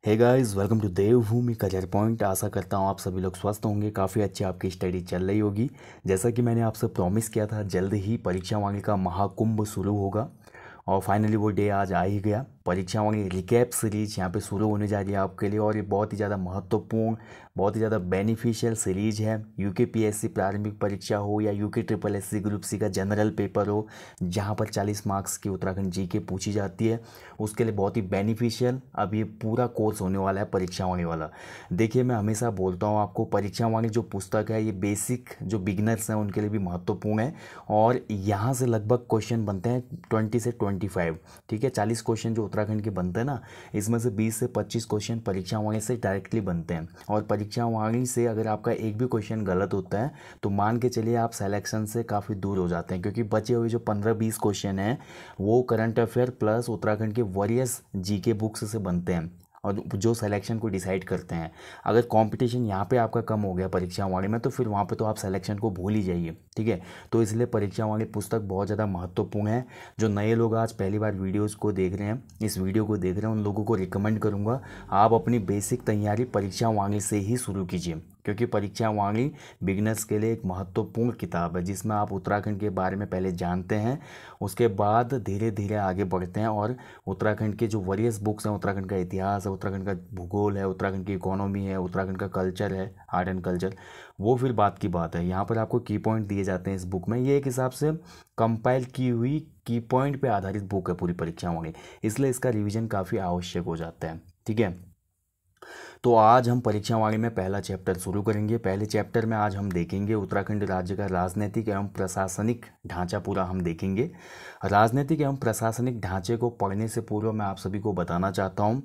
Hey guys, welcome to Devbhoomi career point. आशा करता हूँ आप सभी लोग स्वस्थ होंगे, काफ़ी अच्छी आपकी स्टडी चल रही होगी। जैसा कि मैंने आपसे प्रॉमिस किया था, जल्द ही परीक्षा वाणी का महाकुंभ शुरू होगा और फाइनली वो डे आज आ ही गया। परीक्षा वाणी रिकैप सीरीज यहाँ पे शुरू होने जा रही है आपके लिए, और ये बहुत ही ज़्यादा महत्वपूर्ण, बहुत ही ज़्यादा बेनिफिशियल सीरीज है। यूके प्रारंभिक परीक्षा हो या UK triple SC group C का जनरल पेपर हो, जहाँ पर 40 मार्क्स की उत्तराखंड जीके पूछी जाती है, उसके लिए बहुत ही बेनिफिशियल अब ये पूरा कोर्स होने वाला है परीक्षा वाणी वाला। देखिए, मैं हमेशा बोलता हूँ आपको, परीक्षा वाणी जो पुस्तक है ये बेसिक जो बिगनर्स हैं उनके लिए भी महत्वपूर्ण है, और यहाँ से लगभग क्वेश्चन बनते हैं 20 से 25। ठीक है, 40 क्वेश्चन जो उत्तराखंड के बनते हैं ना, इसमें से 20 से 25 क्वेश्चन परीक्षा वाणी से डायरेक्टली बनते हैं। और परीक्षा वाणी से अगर आपका एक भी क्वेश्चन गलत होता है तो मान के चलिए आप सिलेक्शन से काफ़ी दूर हो जाते हैं, क्योंकि बचे हुए जो 15-20 क्वेश्चन हैं वो करंट अफेयर प्लस उत्तराखंड के वरियस जीके बुक्स से बनते हैं, और जो सिलेक्शन को डिसाइड करते हैं। अगर कंपटीशन यहाँ पे आपका कम हो गया परीक्षा वाणी में, तो फिर वहाँ पे तो आप सिलेक्शन को भूल ही जाइए। ठीक है, तो इसलिए परीक्षा वाणी पुस्तक बहुत ज़्यादा महत्वपूर्ण है। जो नए लोग आज पहली बार वीडियोस को देख रहे हैं, इस वीडियो को देख रहे हैं, उन लोगों को रिकमेंड करूँगा आप अपनी बेसिक तैयारी परीक्षा वाणी से ही शुरू कीजिए, क्योंकि परीक्षा वाणी बिगनर्स के लिए एक महत्वपूर्ण किताब है, जिसमें आप उत्तराखंड के बारे में पहले जानते हैं, उसके बाद धीरे धीरे आगे बढ़ते हैं। और उत्तराखंड के जो वरियस बुक्स हैं, उत्तराखंड का इतिहास है, उत्तराखंड का भूगोल है, उत्तराखंड की इकोनॉमी है, उत्तराखंड का कल्चर है, आर्ट एंड कल्चर, वो फिर बात की बात है। यहाँ पर आपको की पॉइंट दिए जाते हैं इस बुक में। ये एक हिसाब से कंपाइल की हुई की पॉइंट पे आधारित बुक है पूरी परीक्षा वाणी, इसलिए इसका रिवीजन काफ़ी आवश्यक हो जाता है। ठीक है, तो आज हम परीक्षा वाणी में पहला चैप्टर शुरू करेंगे। पहले चैप्टर में आज हम देखेंगे उत्तराखंड राज्य का राजनीतिक एवं प्रशासनिक ढांचा पूरा हम देखेंगे। राजनीतिक एवं प्रशासनिक ढांचे को पढ़ने से पूर्व मैं आप सभी को बताना चाहता हूँ,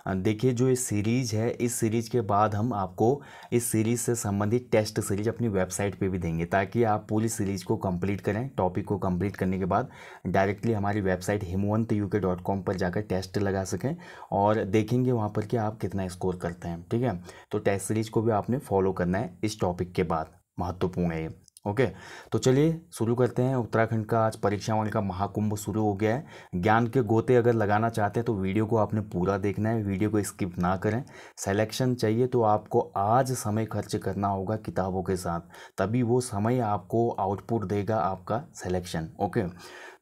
देखिए जो ये सीरीज है, इस सीरीज के बाद हम आपको इस सीरीज से संबंधित टेस्ट सीरीज अपनी वेबसाइट पे भी देंगे, ताकि आप पूरी सीरीज को कंप्लीट करें। टॉपिक को कंप्लीट करने के बाद डायरेक्टली हमारी वेबसाइट himanwant.uk.com पर जाकर टेस्ट लगा सकें, और देखेंगे वहाँ पर कि आप कितना स्कोर करते हैं। ठीक है, तो टेस्ट सीरीज को भी आपने फॉलो करना है इस टॉपिक के बाद, महत्वपूर्ण है ये। ओके, तो चलिए शुरू करते हैं। उत्तराखंड का आज परीक्षा वाणी का महाकुंभ शुरू हो गया है। ज्ञान के गोते अगर लगाना चाहते हैं तो वीडियो को आपने पूरा देखना है, वीडियो को स्किप ना करें। सिलेक्शन चाहिए तो आपको आज समय खर्च करना होगा किताबों के साथ, तभी वो समय आपको आउटपुट देगा आपका सिलेक्शन। ओके,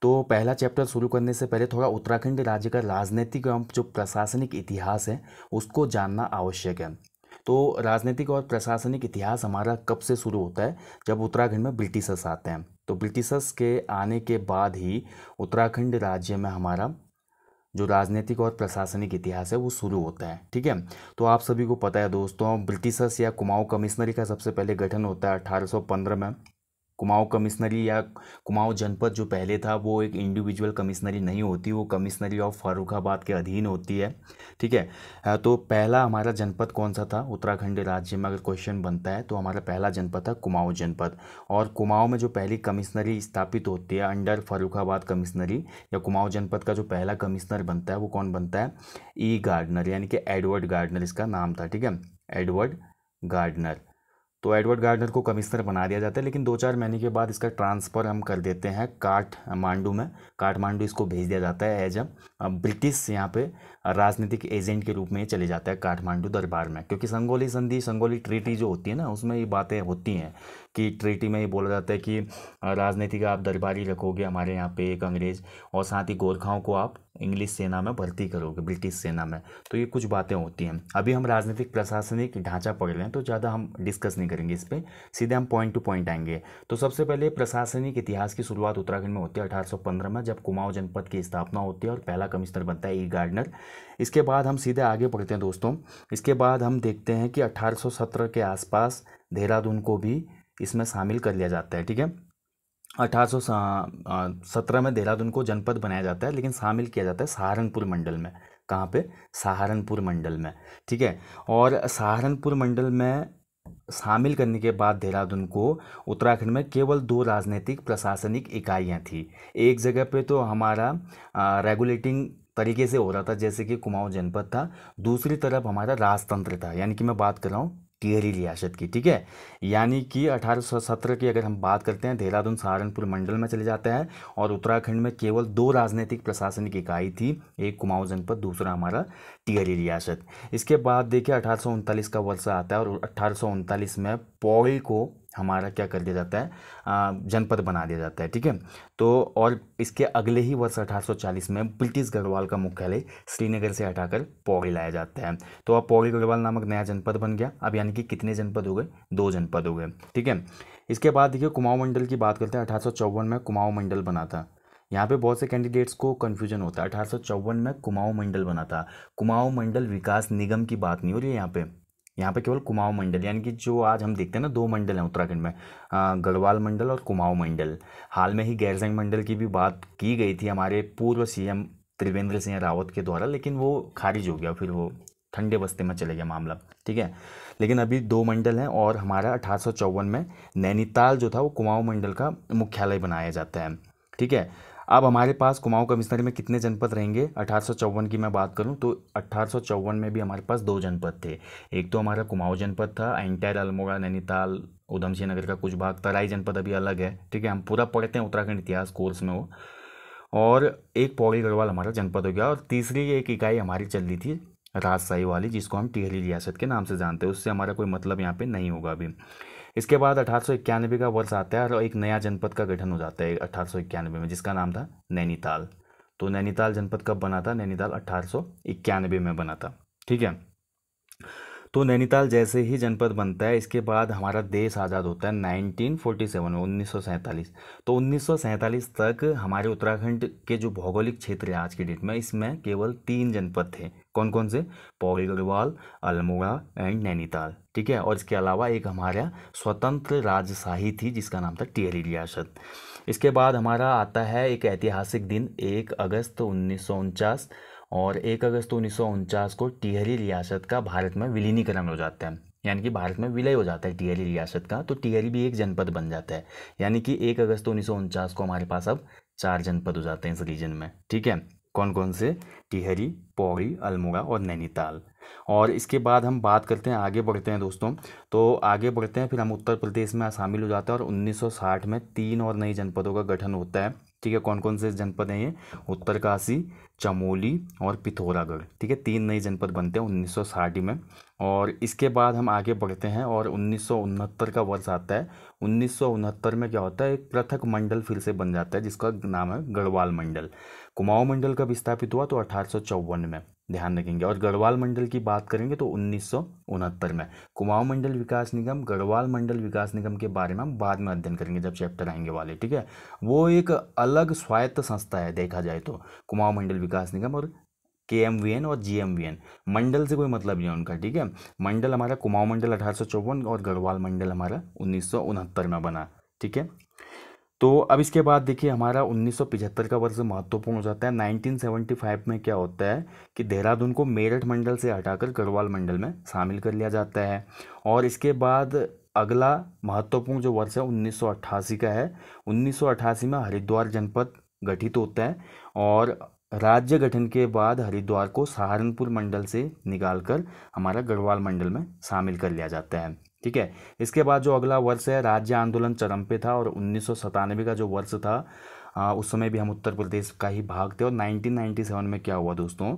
तो पहला चैप्टर शुरू करने से पहले थोड़ा उत्तराखंड राज्य का राजनीतिक एवं जो प्रशासनिक इतिहास है उसको जानना आवश्यक है। तो राजनीतिक और प्रशासनिक इतिहास हमारा कब से शुरू होता है? जब उत्तराखंड में ब्रिटिशर्स आते हैं। तो ब्रिटिशर्स के आने के बाद ही उत्तराखंड राज्य में हमारा जो राजनीतिक और प्रशासनिक इतिहास है वो शुरू होता है। ठीक है, तो आप सभी को पता है दोस्तों, ब्रिटिशर्स या कुमाऊं कमिश्नरी का सबसे पहले गठन होता है 1815 में। कुमाऊं कमिश्नरी या कुमाऊं जनपद जो पहले था वो एक इंडिविजुअल कमिश्नरी नहीं होती, वो कमिश्नरी ऑफ फर्रुखाबाद के अधीन होती है। ठीक है, तो पहला हमारा जनपद कौन सा था उत्तराखंड राज्य में? अगर क्वेश्चन बनता है तो हमारा पहला जनपद था कुमाऊं जनपद। और कुमाऊं में जो पहली कमिश्नरी स्थापित होती है अंडर फर्रुखाबाद कमिश्नरी, या कुमाऊं जनपद का जो पहला कमिश्नर बनता है वो कौन बनता है? ई गार्डनर, यानी कि एडवर्ड गार्डनर इसका नाम था। ठीक है, एडवर्ड गार्डनर। तो एडवर्ड गार्डनर को कमिश्नर बना दिया जाता है, लेकिन 2-4 महीने के बाद इसका ट्रांसफ़र हम कर देते हैं काठमांडू में। काठमांडू इसको भेज दिया जाता है एज अ ब्रिटिश यहाँ पे राजनीतिक एजेंट के रूप में ये चले जाता है काठमांडू दरबार में, क्योंकि संगोली संधि, संगोली ट्रीटी जो होती है ना, उसमें ये बातें होती हैं कि ट्रीटी में ये बोला जाता है कि राजनीति का आप दरबारी रखोगे हमारे यहाँ पे एक अंग्रेज़, और साथ ही गोरखाओं को आप इंग्लिश सेना में भर्ती करोगे, ब्रिटिश सेना में। तो ये कुछ बातें होती हैं। अभी हम राजनीतिक प्रशासनिक ढांचा पढ़ रहे हैं तो ज़्यादा हम डिस्कस नहीं करेंगे इस पर, सीधे हम पॉइंट टू पॉइंट आएंगे। तो सबसे पहले प्रशासनिक इतिहास की शुरुआत उत्तराखंड में होती है 1815 में, जब कुमाऊं जनपद की स्थापना होती है और पहला कमिश्नर बनता है ई गार्डनर। इसके बाद हम सीधे आगे बढ़ते हैं दोस्तों। इसके बाद हम देखते हैं कि 1817 के आसपास देहरादून को भी इसमें शामिल कर लिया जाता है। ठीक है, 1817 में देहरादून को जनपद बनाया जाता है, लेकिन शामिल किया जाता है सहारनपुर मंडल में। कहाँ पे? सहारनपुर मंडल में। ठीक है, और सहारनपुर मंडल में शामिल करने के बाद देहरादून को उत्तराखंड में केवल 2 राजनीतिक प्रशासनिक इकाइयाँ थी। एक जगह पे तो हमारा रेगुलेटिंग तरीके से हो रहा था, जैसे कि कुमाऊं जनपद था, दूसरी तरफ हमारा राजतंत्र था, यानी कि मैं बात कर रहा हूँ टिहरी रियासत की, ठीक है। यानी कि 1817 की अगर हम बात करते हैं, देहरादून सहारनपुर मंडल में चले जाते हैं और उत्तराखंड में केवल दो राजनीतिक प्रशासनिक इकाई थी, एक कुमाऊं जनपद, दूसरा हमारा टिहरी रियासत। इसके बाद देखिए 1839 का वर्ष आता है और 1839 में पौड़ी को हमारा क्या कर दिया जाता है, जनपद बना दिया जाता है, ठीक है। तो और इसके अगले ही वर्ष 1840 में ब्रिटिश गढ़वाल का मुख्यालय श्रीनगर से हटाकर पौड़ी लाया जाता है। तो अब पौड़ी गढ़वाल नामक नया जनपद बन गया। अब यानी कि कितने जनपद हो गए, 2 जनपद हो गए, ठीक है। इसके बाद देखिए कुमाऊं मंडल की बात करते हैं। 1854 में कुमाऊं मंडल बना था। यहाँ पे बहुत से कैंडिडेट्स को कन्फ्यूजन होता है। 1854 में कुमाऊं मंडल बना था। कुमाऊं मंडल विकास निगम की बात नहीं हो रही है यहाँ पे केवल कुमाऊं मंडल, यानी कि जो आज हम देखते हैं ना, 2 मंडल हैं उत्तराखंड में, गढ़वाल मंडल और कुमाऊं मंडल। हाल में ही गैरसैंण मंडल की भी बात की गई थी हमारे पूर्व सीएम त्रिवेंद्र सिंह रावत के द्वारा, लेकिन वो खारिज हो गया, फिर वो ठंडे बस्ते में चले गया मामला, ठीक है। लेकिन अभी 2 मंडल हैं और हमारा 1854 में नैनीताल जो था वो कुमाऊं मंडल का मुख्यालय बनाया जाता है, ठीक है। अब हमारे पास कुमाऊं कमिश्नरी में कितने जनपद रहेंगे, 1854 की मैं बात करूं तो 1854 में भी हमारे पास 2 जनपद थे। एक तो हमारा कुमाऊं जनपद था, एंटायर अल्मोड़ा नैनीताल उधम सिंह नगर का कुछ भाग, तराई जनपद अभी अलग है, ठीक है। हम पूरा पढ़ते हैं उत्तराखंड इतिहास कोर्स में वो। और एक पौड़ी गढ़वाल हमारा जनपद हो गया और तीसरी एक इकाई हमारी चल रही थी राजशाही वाली, जिसको हम टिहरी रियासत के नाम से जानते हैं। उससे हमारा कोई मतलब यहाँ पे नहीं होगा अभी। इसके बाद 1891 का वर्ष आता है और एक नया जनपद का गठन हो जाता है 1891 में, जिसका नाम था नैनीताल। तो नैनीताल जनपद कब बना था, नैनीताल 1891 में बना था, ठीक है। तो नैनीताल जैसे ही जनपद बनता है, इसके बाद हमारा देश आज़ाद होता है 1947 में, 1947। तो 1947 तक हमारे उत्तराखंड के जो भौगोलिक क्षेत्र है आज की डेट में, इसमें केवल 3 जनपद थे। कौन कौन से, पौड़ी गढ़वाल, अल्मोड़ा एंड नैनीताल, ठीक है। और इसके अलावा एक हमारा स्वतंत्र राजशाही थी जिसका नाम था टिहरी रियासत। इसके बाद हमारा आता है एक ऐतिहासिक दिन, 1 अगस्त 1949। और 1 अगस्त 1949 को टिहरी रियासत का भारत में विलीनीकरण हो जाता है, यानी कि भारत में विलय हो जाता है टिहरी रियासत का। तो टिहरी भी एक जनपद बन जाता है, यानी कि 1 अगस्त 1949 को हमारे पास अब 4 जनपद हो जाते हैं इस रीजन में, ठीक है। कौन कौन से, टिहरी, पौड़ी, अल्मोड़ा और नैनीताल। और इसके बाद हम बात करते हैं, आगे बढ़ते हैं दोस्तों। तो आगे बढ़ते हैं, फिर हम उत्तर प्रदेश में शामिल हो जाते हैं और 1960 में 3 और नई जनपदों का गठन होता है, ठीक है। कौन कौन से जनपद हैं ये, उत्तरकाशी, चमोली और पिथौरागढ़, ठीक है। 3 नई जनपद बनते हैं 1960 में। और इसके बाद हम आगे बढ़ते हैं और 1969 का वर्ष आता है। 1969 में क्या होता है, एक पृथक मंडल फिर से बन जाता है जिसका नाम है गढ़वाल मंडल। कुमाऊं मंडल कब स्थापित हुआ, तो 1854 में, ध्यान रखेंगे। और गढ़वाल मंडल की बात करेंगे तो 1969 में। कुमाऊं मंडल विकास निगम, गढ़वाल मंडल विकास निगम के बारे में हम बाद में अध्ययन करेंगे जब चैप्टर आएंगे वाले, ठीक है। वो एक अलग स्वायत्त संस्था है देखा जाए तो, कुमाऊं मंडल विकास निगम। और KMVN और GMVN, मंडल से कोई मतलब नहीं है उनका, ठीक है। मंडल हमारा कुमाऊं मंडल 1854 और गढ़वाल मंडल हमारा 1969 में बना, ठीक है। तो अब इसके बाद देखिए हमारा 1975 का वर्ष महत्वपूर्ण हो जाता है। 1975 में क्या होता है कि देहरादून को मेरठ मंडल से हटाकर गढ़वाल मंडल में शामिल कर लिया जाता है। और इसके बाद अगला महत्वपूर्ण जो वर्ष है 1988 का है। 1988 में हरिद्वार जनपद गठित होता है और राज्य गठन के बाद हरिद्वार को सहारनपुर मंडल से निकालकर हमारा गढ़वाल मंडल में शामिल कर लिया जाता है, ठीक है। इसके बाद जो अगला वर्ष है, राज्य आंदोलन चरम पे था और 1997 का जो वर्ष था, उस समय भी हम उत्तर प्रदेश का ही भाग थे। और 1997 में क्या हुआ दोस्तों,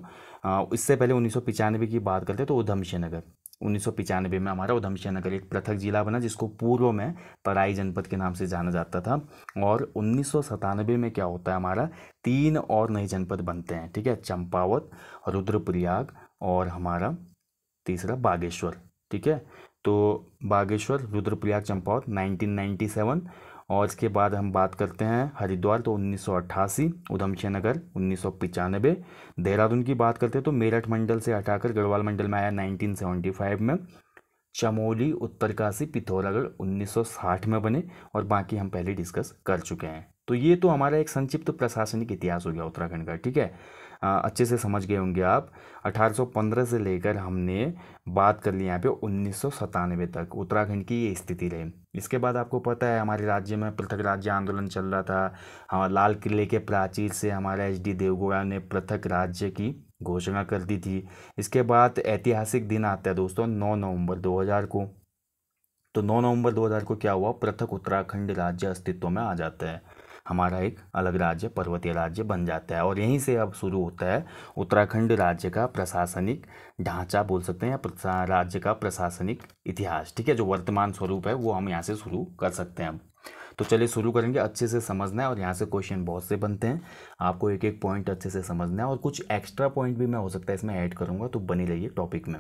इससे पहले 1995 की बात करते हैं तो उधम सिंह नगर, 1995 में हमारा उधम सिंह नगर एक पृथक जिला बना जिसको पूर्व में तराई जनपद के नाम से जाना जाता था। और 1997 में क्या होता है, हमारा 3 और नए जनपद बनते हैं, ठीक है। चंपावत, रुद्रप्रयाग और हमारा तीसरा बागेश्वर, ठीक है। तो बागेश्वर, रुद्रप्रयाग, चंपावत 1997। और इसके बाद हम बात करते हैं हरिद्वार तो 1988, उधम सिंह नगर 1995। देहरादून की बात करते हैं तो मेरठ मंडल से हटाकर गढ़वाल मंडल में आया 1975 में। चमोली, उत्तरकाशी, पिथौरागढ़ 1960 में बने और बाकी हम पहले डिस्कस कर चुके हैं। तो ये तो हमारा एक संक्षिप्त प्रशासनिक इतिहास हो गया उत्तराखंड का, ठीक है। अच्छे से समझ गए होंगे आप। 1815 से लेकर हमने बात कर ली यहाँ पे 1997 तक उत्तराखंड की ये स्थिति रही। इसके बाद आपको पता है हमारे राज्य में पृथक राज्य आंदोलन चल रहा था। हाँ, लाल किले के प्राचीर से हमारा HD देवगौड़ा ने पृथक राज्य की घोषणा कर दी थी। इसके बाद ऐतिहासिक दिन आता है दोस्तों 9 नवंबर 2000 को। तो 9 नवंबर 2000 को क्या हुआ, पृथक उत्तराखंड राज्य अस्तित्व में आ जाता है। हमारा एक अलग राज्य, पर्वतीय राज्य बन जाता है, और यहीं से अब शुरू होता है उत्तराखंड राज्य का प्रशासनिक ढांचा बोल सकते हैं, या राज्य का प्रशासनिक इतिहास। ठीक है, जो वर्तमान स्वरूप है वो हम यहाँ से शुरू कर सकते हैं अब। तो चलिए शुरू करेंगे। अच्छे से समझना है, और यहाँ से क्वेश्चन बहुत से बनते हैं, आपको एक एक पॉइंट अच्छे से समझना है, और कुछ एक्स्ट्रा पॉइंट भी मैं हो सकता है इसमें ऐड करूँगा, तो बनी रहिए टॉपिक में।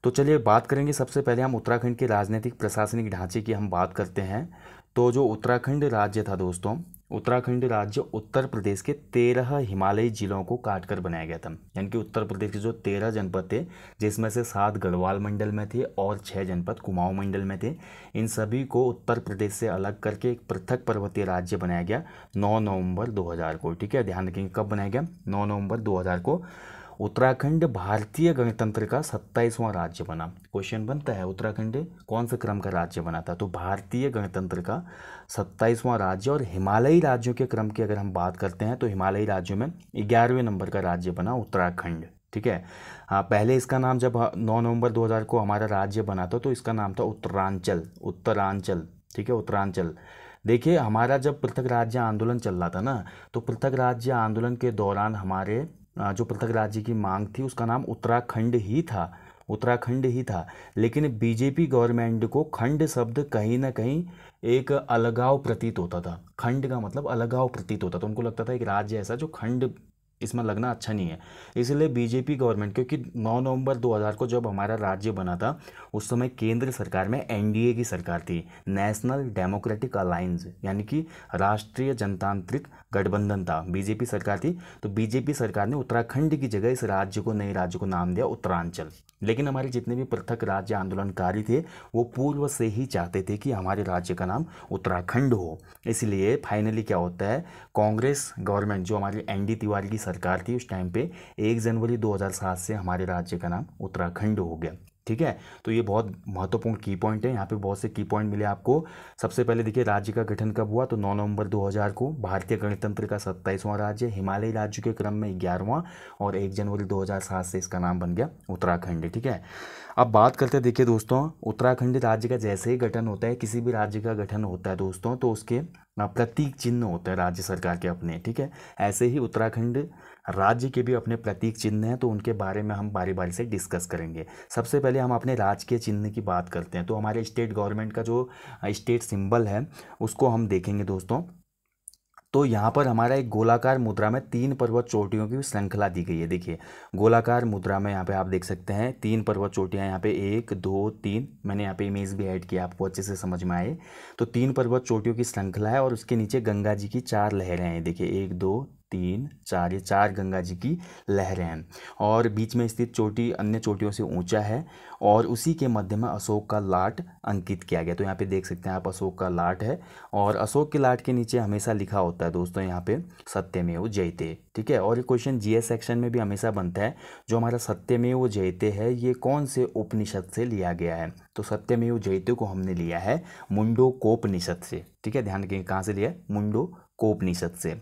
तो चलिए बात करेंगे। सबसे पहले हम उत्तराखंड के राजनीतिक प्रशासनिक ढांचे की हम बात करते हैं। तो जो उत्तराखंड राज्य था दोस्तों, उत्तराखंड राज्य उत्तर प्रदेश के 13 हिमालयी जिलों को काटकर बनाया गया था। यानी कि उत्तर प्रदेश के जो 13 जनपद थे, जिसमें से 7 गढ़वाल मंडल में थे और 6 जनपद कुमाऊं मंडल में थे, इन सभी को उत्तर प्रदेश से अलग करके एक पृथक पर्वतीय राज्य बनाया गया 9 नवंबर 2000 को। ठीक है, ध्यान रखेंगे कब बनाया गया, 9 नवंबर 2000 को। उत्तराखंड भारतीय गणतंत्र का 27वां राज्य बना। क्वेश्चन बनता है उत्तराखंड कौन से क्रम का राज्य बना था, तो भारतीय गणतंत्र का 27वां राज्य। और हिमालयी राज्यों के क्रम की अगर हम बात करते हैं तो हिमालयी राज्यों में 11वें नंबर का राज्य बना उत्तराखंड। ठीक है, हाँ, पहले इसका नाम जब 9 नवंबर 2000 को हमारा राज्य बना था तो इसका नाम था उत्तरांचल। उत्तरांचल, ठीक है, उत्तरांचल। देखिए, हमारा जब पृथक राज्य आंदोलन चल रहा था ना, तो पृथक राज्य आंदोलन के दौरान हमारे जो पृथक राज्य की मांग थी उसका नाम उत्तराखंड ही था, उत्तराखंड ही था। लेकिन बीजेपी गवर्नमेंट को खंड शब्द कहीं ना कहीं एक अलगाव प्रतीत होता था। खंड का मतलब अलगाव प्रतीत होता था, उनको लगता था एक राज्य ऐसा जो खंड इसमें लगना अच्छा नहीं है। इसलिए बीजेपी गवर्नमेंट, क्योंकि 9 नवंबर 2000 को जब हमारा राज्य बना था उस समय केंद्र सरकार में एनडीए की सरकार थी, नेशनल डेमोक्रेटिक अलायंस, यानी कि राष्ट्रीय जनतांत्रिक गठबंधन था, बीजेपी सरकार थी। तो बीजेपी सरकार ने उत्तराखंड की जगह इस राज्य को, नए राज्य को नाम दिया उत्तरांचल। लेकिन हमारे जितने भी पृथक राज्य आंदोलनकारी थे वो पूर्व से ही चाहते थे कि हमारे राज्य का नाम उत्तराखंड हो। इसलिए फाइनली क्या होता है, कांग्रेस गवर्नमेंट जो हमारी एनडी तिवारी की सरकार थी उस टाइम पे 1 जनवरी 2007 से हमारे राज्य का नाम उत्तराखंड हो गया। ठीक है, तो ये बहुत महत्वपूर्ण की पॉइंट है, यहाँ पे बहुत से की पॉइंट मिले आपको। सबसे पहले देखिए राज्य का गठन कब हुआ, तो 9 नवंबर 2000 को। भारतीय गणतंत्र का 27वां राज्य, हिमालयी राज्यों के क्रम में 11वां, और 1 जनवरी 2007 से इसका नाम बन गया उत्तराखंड। ठीक है, अब बात करते हैं, देखिए दोस्तों, उत्तराखंड राज्य का जैसे ही गठन होता है, किसी भी राज्य का गठन होता है दोस्तों, तो उसके प्रतीक चिन्ह होते हैं राज्य सरकार के अपने। ठीक है, ऐसे ही उत्तराखंड राज्य के भी अपने प्रतीक चिन्ह हैं, तो उनके बारे में हम बारी बारी से डिस्कस करेंगे। सबसे पहले हम अपने राजकीय चिन्ह की बात करते हैं। तो हमारे स्टेट गवर्नमेंट का जो स्टेट सिंबल है उसको हम देखेंगे दोस्तों। तो यहाँ पर हमारा एक गोलाकार मुद्रा में 3 पर्वत चोटियों की श्रृंखला दी गई है। देखिए, गोलाकार मुद्रा में यहाँ पे आप देख सकते हैं 3 पर्वत चोटियाँ, यहाँ पे 1 2 3, मैंने यहाँ पे इमेज भी ऐड किया आपको अच्छे से समझ में आए। तो 3 पर्वत चोटियों की श्रृंखला है, और उसके नीचे गंगा जी की 4 लहरें हैं। देखिए 1 2 3 4, ये 4 गंगा जी की लहरें हैं, और बीच में स्थित चोटी अन्य चोटियों से ऊंचा है, और उसी के मध्य में अशोक का लाट अंकित किया गया। तो यहाँ पे देख सकते हैं आप, अशोक का लाट है, और अशोक के लाट के नीचे हमेशा लिखा होता है दोस्तों यहाँ पे सत्यमेव जयते। ठीक है, और ये क्वेश्चन जीएस सेक्शन में भी हमेशा बनता है, जो हमारा सत्यमेव जयते है ये कौन से उपनिषद से लिया गया है, तो सत्यमेव जयते को हमने लिया है मुंडोकोपनिषद से। ठीक है, ध्यान रखेंगे कहाँ से लिया है, मुंडोकोपनिषद से।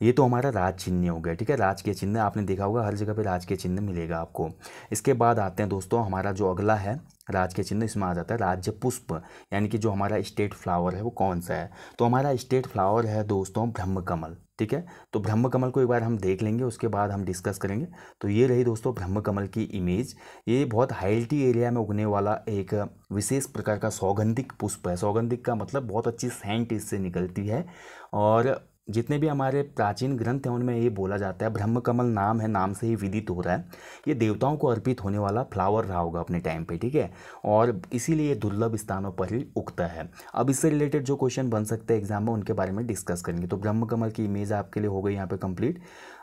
ये तो हमारा राज चिन्ह हो गया। ठीक है, राजकीय चिन्ह आपने देखा होगा हर जगह पे राजकीय चिन्ह मिलेगा आपको। इसके बाद आते हैं दोस्तों, हमारा जो अगला है राजकीय चिन्ह, इसमें आ जाता है राज्य पुष्प, यानी कि जो हमारा स्टेट फ्लावर है वो कौन सा है। तो हमारा स्टेट फ्लावर है दोस्तों ब्रह्म कमल। ठीक है, तो ब्रह्म कमल को एक बार हम देख लेंगे, उसके बाद हम डिस्कस करेंगे। तो ये रही दोस्तों ब्रह्म कमल की इमेज। ये बहुत हाइल्टी एरिया में उगने वाला एक विशेष प्रकार का सौगंधिक पुष्प है। सौगंधिक का मतलब बहुत अच्छी सेंट इससे निकलती है, और जितने भी हमारे प्राचीन ग्रंथ हैं उनमें ये बोला जाता है, ब्रह्म कमल नाम है, नाम से ही विदित हो रहा है, ये देवताओं को अर्पित होने वाला फ्लावर रहा होगा अपने टाइम पे। ठीक है, और इसीलिए दुर्लभ स्थानों पर ही उगता है। अब इससे रिलेटेड जो क्वेश्चन बन सकते हैं एग्जाम में उनके बारे में डिस्कस करेंगे। तो ब्रह्म कमल की इमेज आपके लिए हो गई यहाँ पे कंप्लीट।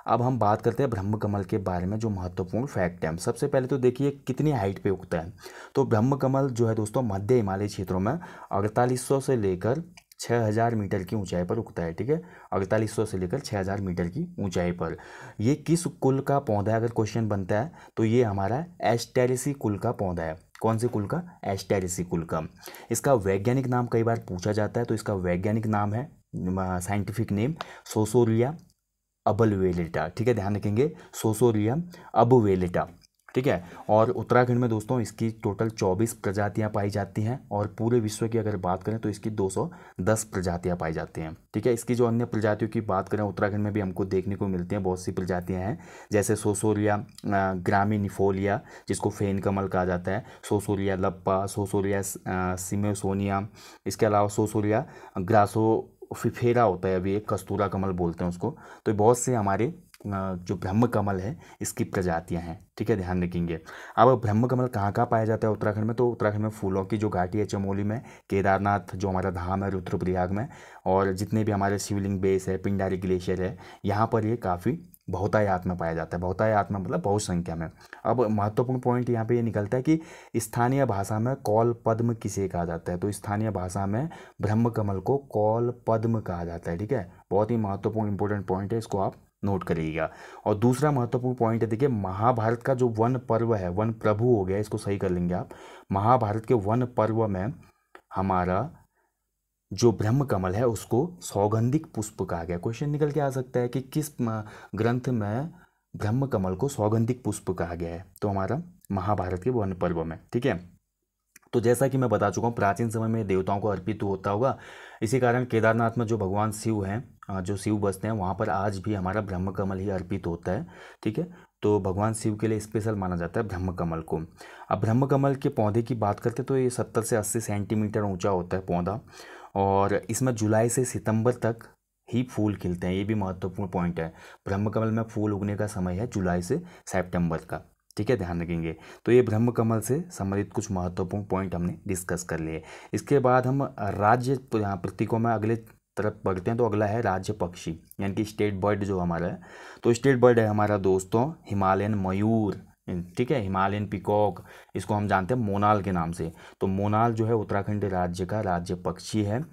अब हम बात करते हैं ब्रह्म कमल के बारे में जो महत्वपूर्ण फैक्ट है। सबसे पहले तो देखिए कितनी हाइट पे उगता है। तो ब्रह्म कमल जो है दोस्तों मध्य हिमालय क्षेत्रों में 4800 से लेकर 6000 मीटर की ऊंचाई पर उगता है। ठीक है, 4800 से लेकर 6000 मीटर की ऊंचाई पर। ये किस कुल का पौधा है अगर क्वेश्चन बनता है, तो ये हमारा एस्टेरेसी कुल का पौधा है। कौन से कुल का, एस्टेरेसी कुल का। इसका वैज्ञानिक नाम कई बार पूछा जाता है, तो इसका वैज्ञानिक नाम है, साइंटिफिक नेम सोसोरिया अबवेलिटा, ठीक है, ध्यान रखेंगे, सोसोरियम अबवेलिटा, ठीक है। और उत्तराखंड में दोस्तों इसकी टोटल 24 प्रजातियां पाई जाती हैं, और पूरे विश्व की अगर बात करें तो इसकी 210 प्रजातियां पाई जाती हैं, ठीक है। इसकी जो अन्य प्रजातियों की बात करें उत्तराखंड में भी हमको देखने को मिलती हैं, बहुत सी प्रजातियां हैं, जैसे सोसोरिया ग्रामिनिफोलिया, जिसको फेन कमल कहा जाता है, सोसोरिया लप्पा, सोसोरिया सिमेसोनिया, इसके अलावा सोसोरिया ग्रासोफिफेरा होता है, अभी एक कस्तूरा कमल बोलते हैं उसको। तो बहुत से हमारे जो ब्रह्म कमल है इसकी प्रजातियां हैं, ठीक है, ध्यान रखेंगे। अब ब्रह्म कमल कहाँ कहाँ पाया जाता है उत्तराखंड में, तो उत्तराखंड में फूलों की जो घाटी है चमोली में, केदारनाथ जो हमारा धाम है रुद्रप्रयाग में, और जितने भी हमारे शिवलिंग बेस है, पिंडारी ग्लेशियर है, यहाँ पर ये काफ़ी बहुतायत में पाया जाता है। बहुतायत में मतलब बहुत संख्या में। अब महत्वपूर्ण पॉइंट यहाँ पे ये निकलता है कि स्थानीय भाषा में कौल पद्म किसे कहा जाता है, तो स्थानीय भाषा में ब्रह्म कमल को कौल पद्म कहा जाता है, ठीक है। बहुत ही महत्वपूर्ण इंपॉर्टेंट पॉइंट है, इसको आप नोट करिएगा। और दूसरा महत्वपूर्ण पॉइंट है, देखिए महाभारत का जो वन पर्व है, वन प्रभु हो गया, इसको सही कर लेंगे आप, महाभारत के वन पर्व में हमारा जो ब्रह्म कमल है उसको सौगंधिक पुष्प कहा गया। क्वेश्चन निकल के आ सकता है कि किस ग्रंथ में ब्रह्म कमल को सौगंधिक पुष्प कहा गया है, तो हमारा महाभारत के वन पर्व में, ठीक है। तो जैसा कि मैं बता चुका हूँ प्राचीन समय में देवताओं को अर्पित होता होगा, इसी कारण केदारनाथ में जो भगवान शिव हैं, जो शिव बसते हैं, वहाँ पर आज भी हमारा ब्रह्म कमल ही अर्पित होता है, ठीक है। तो भगवान शिव के लिए स्पेशल माना जाता है ब्रह्म कमल को। अब ब्रह्म कमल के पौधे की बात करते तो ये 70 से 80 सेंटीमीटर ऊंचा होता है पौधा, और इसमें जुलाई से सितंबर तक ही फूल खिलते हैं, ये भी महत्वपूर्ण पॉइंट है। ब्रह्म कमल में फूल उगने का समय है जुलाई से सितंबर का, ठीक है, ध्यान रखेंगे। तो ये ब्रह्म कमल से संबंधित कुछ महत्वपूर्ण पॉइंट हमने डिस्कस कर लिए। इसके बाद हम राज्य प्रतीकों में अगले तरफ बढ़ते हैं, तो अगला है राज्य पक्षी, यानी कि स्टेट बर्ड जो हमारा है। तो स्टेट बर्ड है हमारा दोस्तों हिमालयन मयूर, ठीक है, हिमालयन पिकॉक, इसको हम जानते हैं मोनाल के नाम से। तो मोनाल जो है उत्तराखंड राज्य का राज्य पक्षी है।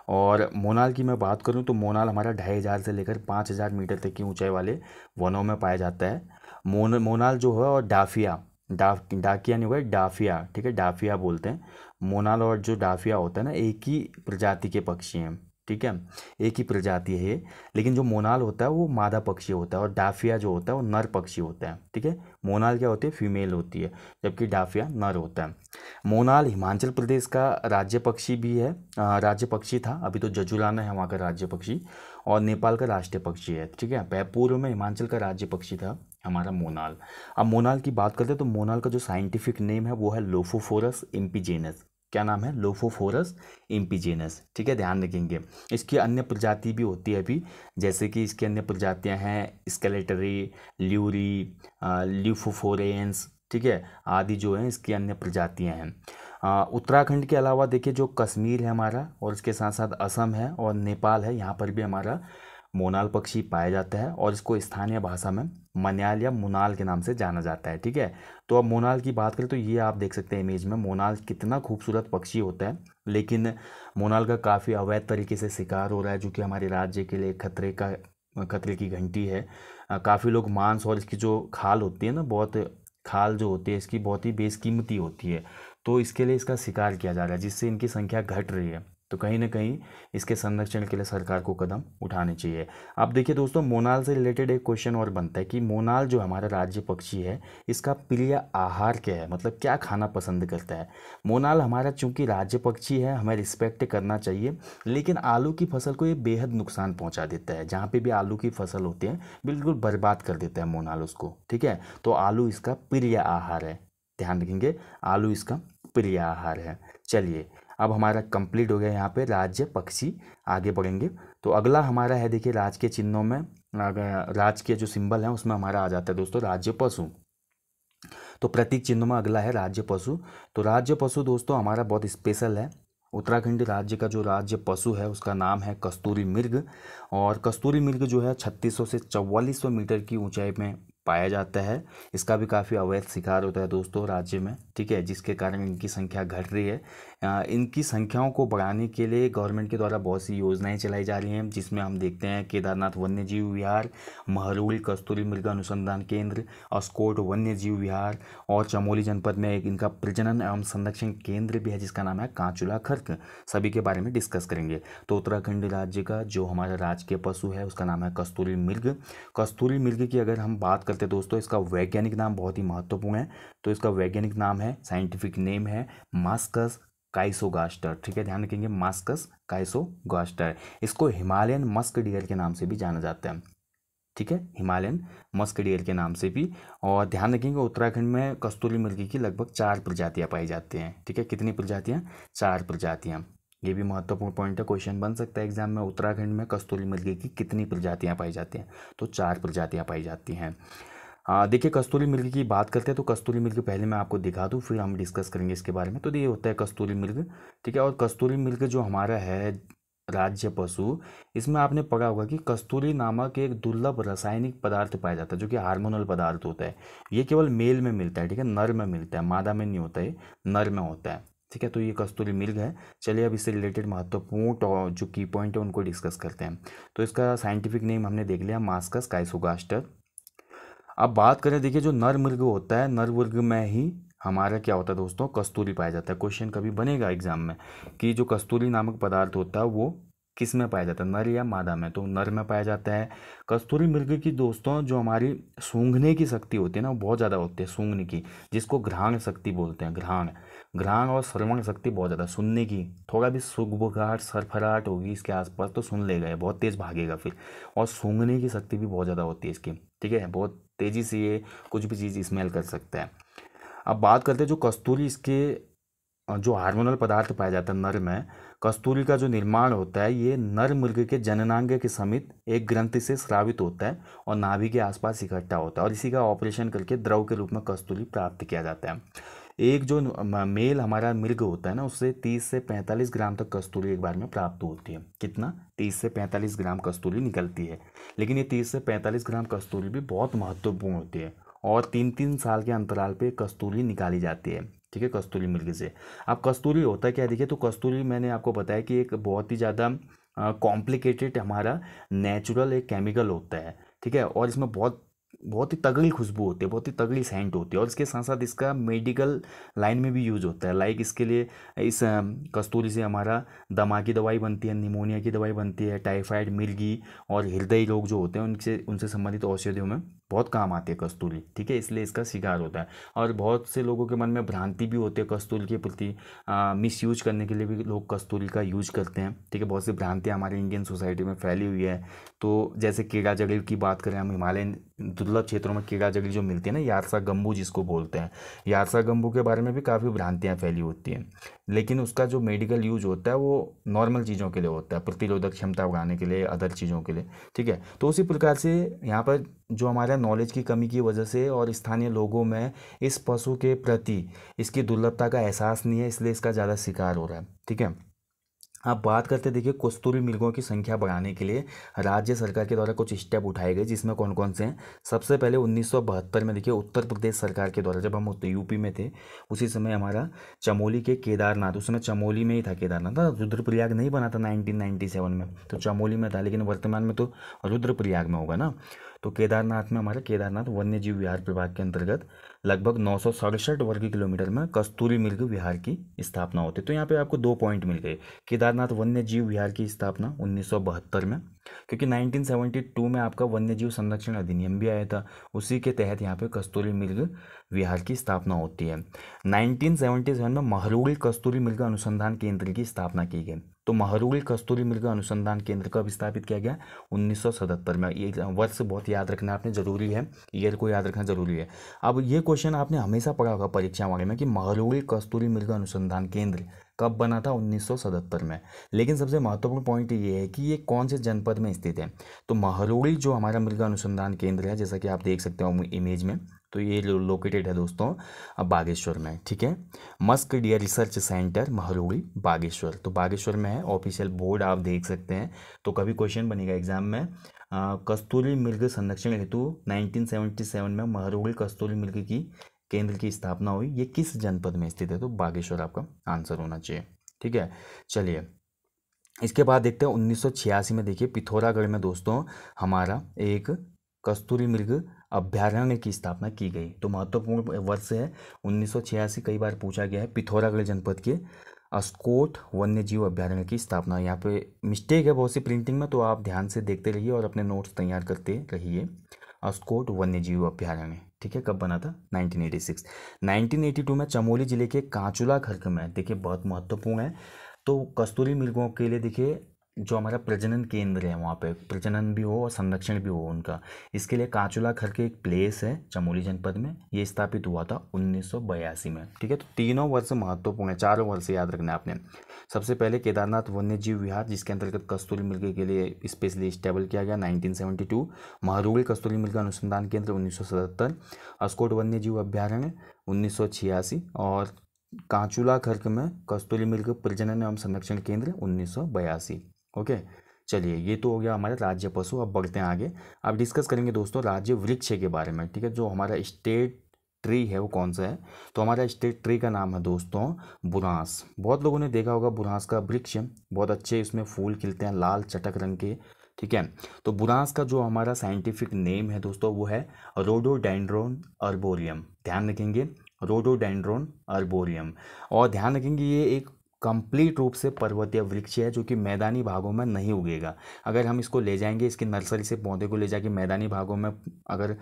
और मोनाल की मैं बात करूं तो मोनाल हमारा 2500 से लेकर 5000 मीटर तक की ऊंचाई वाले वनों में पाया जाता है। मोनाल जो है, और डाफिया, डाकिया नहीं होगा, डाफिया, ठीक है, डाफिया बोलते हैं। मोनाल और जो डाफिया होता है ना, एक ही प्रजाति के पक्षी हैं, ठीक है, एक ही प्रजाति है ये। लेकिन जो मोनाल होता है वो मादा पक्षी होता है, और डाफिया जो होता है वो नर पक्षी होता है, ठीक है। मोनाल क्या होती है, फीमेल होती है, जबकि डाफिया नर होता है। मोनाल हिमाचल प्रदेश का राज्य पक्षी भी है, राज्य पक्षी था, अभी तो जजुराना है वहाँ का राज्य पक्षी, और नेपाल का राष्ट्रीय पक्षी है, ठीक है। पूर्व में हिमाचल का राज्य पक्षी था हमारा मोनाल। अब मोनाल की बात करते हैं तो मोनाल का जो साइंटिफिक नेम है वो है लोफोफोरस इम्पिजेनस। क्या नाम है, लोफोफोरस इम्पिजेनस, ठीक है, ध्यान रखेंगे। इसकी अन्य प्रजाति भी होती है अभी, जैसे कि इसकी अन्य प्रजातियां हैं स्केलेटरी, ल्यूरी, ल्यूफोफोरेंस, ठीक है, आदि जो है इसकी अन्य प्रजातियां हैं। उत्तराखंड के अलावा देखिए जो कश्मीर है हमारा, और इसके साथ साथ असम है और नेपाल है, यहाँ पर भी हमारा मोनाल पक्षी पाया जाता है, और इसको स्थानीय भाषा में मन्याल या मुनाल के नाम से जाना जाता है, ठीक है। तो अब मोनाल की बात करें तो ये आप देख सकते हैं इमेज में, मोनाल कितना खूबसूरत पक्षी होता है, लेकिन मोनाल का काफ़ी अवैध तरीके से शिकार हो रहा है, जो कि हमारे राज्य के लिए खतरे की घंटी है। काफ़ी लोग मांस और इसकी जो खाल होती है ना, बहुत खाल जो होती है इसकी बहुत ही बेशकीमती होती है, तो इसके लिए इसका शिकार किया जा रहा है, जिससे इनकी संख्या घट रही है। तो कहीं ना कहीं इसके संरक्षण के लिए सरकार को कदम उठाने चाहिए। अब देखिए दोस्तों, मोनाल से रिलेटेड एक क्वेश्चन और बनता है कि मोनाल जो हमारा राज्य पक्षी है इसका प्रिय आहार क्या है, मतलब क्या खाना पसंद करता है। मोनाल हमारा चूंकि राज्य पक्षी है, हमें रिस्पेक्ट करना चाहिए, लेकिन आलू की फसल को ये बेहद नुकसान पहुंचा देता है। जहाँ पे भी आलू की फसल होती है बिल्कुल बर्बाद कर देता है मोनाल उसको, ठीक है। तो आलू इसका प्रिय आहार है, ध्यान रखेंगे, आलू इसका प्रिय आहार है। चलिए, अब हमारा कंप्लीट हो गया यहाँ पे राज्य पक्षी, आगे बढ़ेंगे। तो अगला हमारा है, देखिए राज्य के चिन्हों में, राज्य के जो सिंबल हैं उसमें हमारा आ जाता है दोस्तों राज्य पशु। तो प्रतीक चिन्ह में अगला है राज्य पशु। तो राज्य पशु दोस्तों हमारा बहुत स्पेशल है। उत्तराखंड राज्य का जो राज्य पशु है उसका नाम है कस्तूरी मृग, और कस्तूरी मृग जो है 3600 से 4400 मीटर की ऊंचाई में पाया जाता है। इसका भी काफ़ी अवैध शिकार होता है दोस्तों राज्य में, ठीक है, जिसके कारण इनकी संख्या घट रही है। इनकी संख्याओं को बढ़ाने के लिए गवर्नमेंट के द्वारा बहुत सी योजनाएं चलाई जा रही हैं, जिसमें हम देखते हैं केदारनाथ वन्य जीव विहार, महरुल कस्तूरी मृग अनुसंधान केंद्र, अस्कोट वन्य जीव विहार, और चमोली जनपद में एक इनका प्रजनन एवं संरक्षण केंद्र भी है जिसका नाम है कांचुला खर्क। सभी के बारे में डिस्कस करेंगे। तो उत्तराखंड राज्य का जो हमारा राजकीय पशु है उसका नाम है कस्तूरी मृग। कस्तूरी मृग की अगर हम बात करते हैं दोस्तों, इसका वैज्ञानिक नाम बहुत ही महत्वपूर्ण है। तो इसका वैज्ञानिक नाम है, साइंटिफिक नेम है मास्कस काइसोगास्टर, ठीक है, ध्यान रखेंगे, मास्कस काइसोगास्टर। इसको हिमालयन मस्क डियर के नाम से भी जाना जाता है, ठीक है, हिमालयन मस्क डियर के नाम से भी। और ध्यान रखेंगे उत्तराखंड में कस्तूरी मृग की लगभग 4 प्रजातियां पाई जाती हैं, ठीक है, कितनी प्रजातियां? 4 प्रजातियां। ये भी महत्वपूर्ण पॉइंट है, क्वेश्चन बन सकता है एग्जाम में, उत्तराखंड में कस्तूरी मृग की कितनी प्रजातियां पाई जाती हैं? तो 4 प्रजातियां पाई जाती हैं। देखिए कस्तूरी मृग की बात करते हैं तो कस्तूरी मृग पहले मैं आपको दिखा दूं, फिर हम डिस्कस करेंगे इसके बारे में। तो ये होता है कस्तूरी मृग, ठीक है। और कस्तूरी मृग जो हमारा है राज्य पशु, इसमें आपने पढ़ा होगा कि कस्तूरी नामक एक दुर्लभ रासायनिक पदार्थ पाया जाता है जो कि हार्मोनल पदार्थ होता है। ये केवल मेल में मिलता है, ठीक है, नर में मिलता है, मादा में नहीं होता है, नर में होता है, ठीक है। तो ये कस्तूरी मृग है। चलिए अब इससे रिलेटेड महत्वपूर्ण जो की पॉइंट है उनको डिस्कस करते हैं। तो इसका साइंटिफिक नेम हमने देख लिया, मास्कस काइसोगास्टर। अब बात करें, देखिए जो नर मृग होता है, नर मृग में ही हमारा क्या होता है दोस्तों, कस्तूरी पाया जाता है। क्वेश्चन कभी बनेगा एग्जाम में कि जो कस्तूरी नामक पदार्थ होता है वो किस में पाया जाता है, नर या मादा में? तो नर में पाया जाता है। कस्तूरी मृग की दोस्तों जो हमारी सूंघने की शक्ति होती है ना वो बहुत ज़्यादा होती है, सूंघने की, जिसको घ्राण शक्ति बोलते हैं, घ्राण और श्रवण शक्ति बहुत ज़्यादा, सुनने की, थोड़ा भी सुगबुगाहट सरफराहट होगी इसके आसपास तो सुन लेगा, बहुत तेज़ भागेगा फिर। और सूंघने की शक्ति भी बहुत ज़्यादा होती है इसकी, ठीक है, बहुत तेज़ी से ये कुछ भी चीज़ स्मेल कर सकता है। अब बात करते हैं जो कस्तूरी, इसके जो हार्मोनल पदार्थ पाया जाता है नर में, कस्तूरी का जो निर्माण होता है ये नर मृग के जननांग के समीप एक ग्रंथि से स्रावित होता है और नाभि के आसपास इकट्ठा होता है, और इसी का ऑपरेशन करके द्रव के रूप में कस्तूरी प्राप्त किया जाता है। एक जो मेल हमारा मृग होता है ना, उससे 30 से 45 ग्राम तक कस्तूरी एक बार में प्राप्त होती है। कितना? 30 से 45 ग्राम कस्तूरी निकलती है। लेकिन ये 30 से 45 ग्राम कस्तूरी भी बहुत महत्वपूर्ण होती है, और 3-3 साल के अंतराल पे कस्तूरी निकाली जाती है, ठीक है, कस्तूरी मृग से। अब कस्तूरी होता क्या है, देखिए, तो कस्तूरी मैंने आपको बताया कि एक बहुत ही ज़्यादा कॉम्प्लिकेटेड हमारा नेचुरल एक केमिकल होता है, ठीक है, और इसमें बहुत बहुत ही तगड़ी खुशबू होती है, बहुत ही तगड़ी सेंट होती है, और इसके साथ साथ इसका मेडिकल लाइन में भी यूज होता है। लाइक इसके लिए इस कस्तूरी से हमारा दमा की दवाई बनती है, निमोनिया की दवाई बनती है, टाइफाइड, मिर्गी और हृदय रोग जो होते हैं उनसे संबंधित औषधियों में बहुत काम आती है कस्तूरी, ठीक है, इसलिए इसका शिकार होता है। और बहुत से लोगों के मन में भ्रांति भी होती है कस्तूरी के प्रति, मिस यूज करने के लिए भी लोग कस्तूरी का यूज करते हैं, ठीक है, बहुत सी भ्रांतियाँ हमारे इंडियन सोसाइटी में फैली हुई है। तो जैसे कीड़ा जगड़ी की बात करें हम, हिमालयन दुर्लभ क्षेत्रों में कीड़ा जगड़ी जो मिलती है ना, यारसा गंबू जिसको बोलते हैं, यारसा गंबू के बारे में भी काफ़ी भ्रांतियाँ फैली होती हैं। लेकिन उसका जो मेडिकल यूज होता है वो नॉर्मल चीज़ों के लिए होता है, प्रतिरोधक क्षमता बढ़ाने के लिए, अदर चीज़ों के लिए, ठीक है। तो उसी प्रकार से यहाँ पर जो हमारा नॉलेज की कमी की वजह से और स्थानीय लोगों में इस पशु के प्रति इसकी दुर्लभता का एहसास नहीं है, इसलिए इसका ज़्यादा शिकार हो रहा है, ठीक है। अब बात करते हैं, देखिए कस्तूरी मृगों की संख्या बढ़ाने के लिए राज्य सरकार के द्वारा कुछ स्टेप उठाए गए, जिसमें कौन कौन से हैं। सबसे पहले 1972 में देखिए उत्तर प्रदेश सरकार के द्वारा, जब हम यूपी में थे उसी समय हमारा चमोली के केदारनाथ, उस समय चमोली में ही था केदारनाथ, था रुद्रप्रयाग नहीं बना था 1997 में, तो चमोली में था, लेकिन वर्तमान में तो रुद्रप्रयाग में होगा ना। तो केदारनाथ में हमारा केदारनाथ वन्य जीव विहार प्रभाग के अंतर्गत लगभग 967 वर्ग किलोमीटर में कस्तूरी मृग विहार की स्थापना होती है। तो यहाँ पे आपको 2 पॉइंट मिल गए। केदारनाथ वन्य जीव विहार की स्थापना 1972 में, क्योंकि 1972 में आपका वन्य जीव संरक्षण अधिनियम भी आया था, उसी के तहत यहाँ पे कस्तूरी मृग विहार की स्थापना होती है। 1977 में महरुल कस्तूरी मृग अनुसंधान केंद्र की स्थापना की गई। तो महरुल कस्तूरी मृग अनुसंधान केंद्र कब स्थापित किया गया? 1977 में। ये वर्ष बहुत याद रखना आपने जरूरी है, ईयर को याद रखना जरूरी है। अब ये क्वेश्चन आपने हमेशा पढ़ा होगा परीक्षा वाले में कि महरुल कस्तूरी मृग अनुसंधान केंद्र कब बना था? 1977 में। लेकिन सबसे महत्वपूर्ण पॉइंट ये है कि ये कौन से जनपद में स्थित है। तो महरुल जो हमारा मृग अनुसंधान केंद्र है, जैसा कि आप देख सकते हो इमेज में, तो ये लोकेटेड है दोस्तों बागेश्वर में, ठीक है। Musk deer research centre Mahrul Bageshwar, तो बागेश्वर में है। ऑफिशियल बोर्ड आप देख सकते हैं। तो कभी क्वेश्चन बनेगा एग्जाम में, कस्तूरी मृग संरक्षण हेतु 1977 में महरौली कस्तूरी मृग की केंद्र की स्थापना हुई। ये किस जनपद में स्थित है? तो बागेश्वर आपका आंसर होना चाहिए। ठीक है, चलिए इसके बाद देखते हैं 1986 में। देखिए पिथौरागढ़ में दोस्तों हमारा एक कस्तूरी मृग अभ्यारण्य की स्थापना की गई। तो महत्वपूर्ण वर्ष है 1986, कई बार पूछा गया है। पिथौरागढ़ जनपद के अस्कोट वन्य जीव अभ्यारण्य की स्थापना। यहाँ पे मिस्टेक है बहुत सी प्रिंटिंग में, तो आप ध्यान से देखते रहिए और अपने नोट्स तैयार करते रहिए। अस्कोट वन्य जीव अभ्यारण्य, ठीक है, कब बना था? 1986। 1982 में चमोली जिले के कांचुला खर्क में, देखिए बहुत महत्वपूर्ण है। तो कस्तूरी मृगों के लिए देखिए जो हमारा प्रजनन केंद्र है, वहाँ पे प्रजनन भी हो और संरक्षण भी हो उनका, इसके लिए कांचुला खर्क एक प्लेस है चमोली जनपद में। ये स्थापित हुआ था 1982 में। ठीक है, तो तीनों वर्ष महत्वपूर्ण है, चारों वर्ष याद रखना है आपने। सबसे पहले केदारनाथ वन्य जीव विहार, जिसके अंतर्गत कस्तूरी मृग के लिए स्पेशली इस्टेबल किया गया 1972। महरौली कस्तूरी मृग अनुसंधान केंद्र 1977। अस्कोट वन्य जीव अभ्यारण्य 1986 और कांचुला खर्क में कस्तूरी मृग प्रजनन एवं संरक्षण केंद्र 1982। ओके, चलिए ये तो हो गया हमारे राज्य पशु। अब बढ़ते हैं आगे। अब डिस्कस करेंगे दोस्तों राज्य वृक्ष के बारे में। ठीक है, जो हमारा स्टेट ट्री है वो कौन सा है? तो हमारा स्टेट ट्री का नाम है दोस्तों बुरांस। बहुत लोगों ने देखा होगा बुरांस का वृक्ष, बहुत अच्छे इसमें फूल खिलते हैं लाल चटक रंग के। ठीक है, तो बुरांस का जो हमारा साइंटिफिक नेम है दोस्तों वो है रोडोडेंड्रोन अर्बोरियम। ध्यान रखेंगे, रोडोडेंड्रोन अर्बोरियम। और ध्यान रखेंगे ये एक कंप्लीट रूप से पर्वतीय वृक्ष है जो कि मैदानी भागों में नहीं उगेगा। अगर हम इसको ले जाएंगे, इसकी नर्सरी से पौधे को ले जाके मैदानी भागों में अगर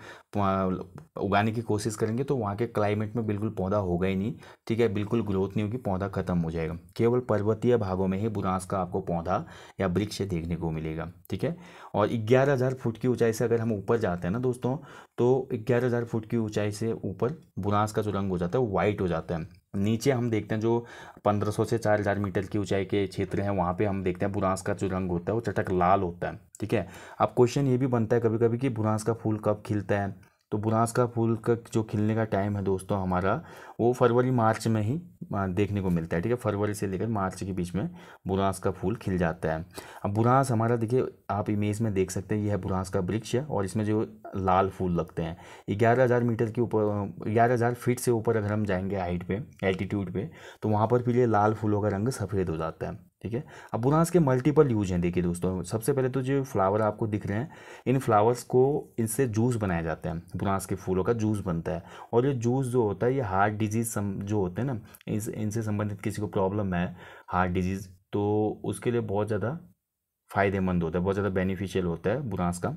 उगाने की कोशिश करेंगे तो वहाँ के क्लाइमेट में बिल्कुल पौधा होगा ही नहीं। ठीक है, बिल्कुल ग्रोथ नहीं होगी, पौधा खत्म हो जाएगा। केवल पर्वतीय भागों में ही बुरांस का आपको पौधा या वृक्ष देखने को मिलेगा। ठीक है, और 11,000 फुट की ऊंचाई से अगर हम ऊपर जाते हैं ना दोस्तों, तो 11,000 फुट की ऊंचाई से ऊपर बुरांस का जो रंग हो जाता है वो वाइट हो जाता है। नीचे हम देखते हैं जो 1500 से 4,000 मीटर की ऊंचाई के क्षेत्र हैं, वहाँ पे हम देखते हैं बुरांस का जो रंग होता है वो चटक लाल होता है। ठीक है, अब क्वेश्चन ये भी बनता है कभी कभी कि बुरांस का फूल कब खिलता है? तो बुरांस का फूल का जो खिलने का टाइम है दोस्तों हमारा, वो फरवरी मार्च में ही देखने को मिलता है। ठीक है, फरवरी से लेकर मार्च के बीच में बुरांस का फूल खिल जाता है। अब बुरांस हमारा देखिए आप इमेज में देख सकते हैं, यह है बुरांस का वृक्ष है और इसमें जो लाल फूल लगते हैं। 11,000 मीटर के ऊपर, 11,000 फीट से ऊपर अगर हम जाएंगे हाइट पे, एल्टीट्यूड पे, तो वहाँ पर फिर ये लाल फूलों का रंग सफ़ेद हो जाता है। ठीक है, अब बुरांस के मल्टीपल यूज हैं। देखिए दोस्तों, सबसे पहले तो जो फ्लावर आपको दिख रहे हैं, इन फ्लावर्स को इनसे जूस बनाया जाता है, बुरांस के फूलों का जूस बनता है। और ये जूस जो होता है ये हार्ट डिजीज जो होते हैं ना, इनसे संबंधित किसी को प्रॉब्लम है हार्ट डिजीज, तो उसके लिए बहुत ज़्यादा फ़ायदेमंद होता है, बहुत ज़्यादा बेनिफिशियल होता है बुरांस का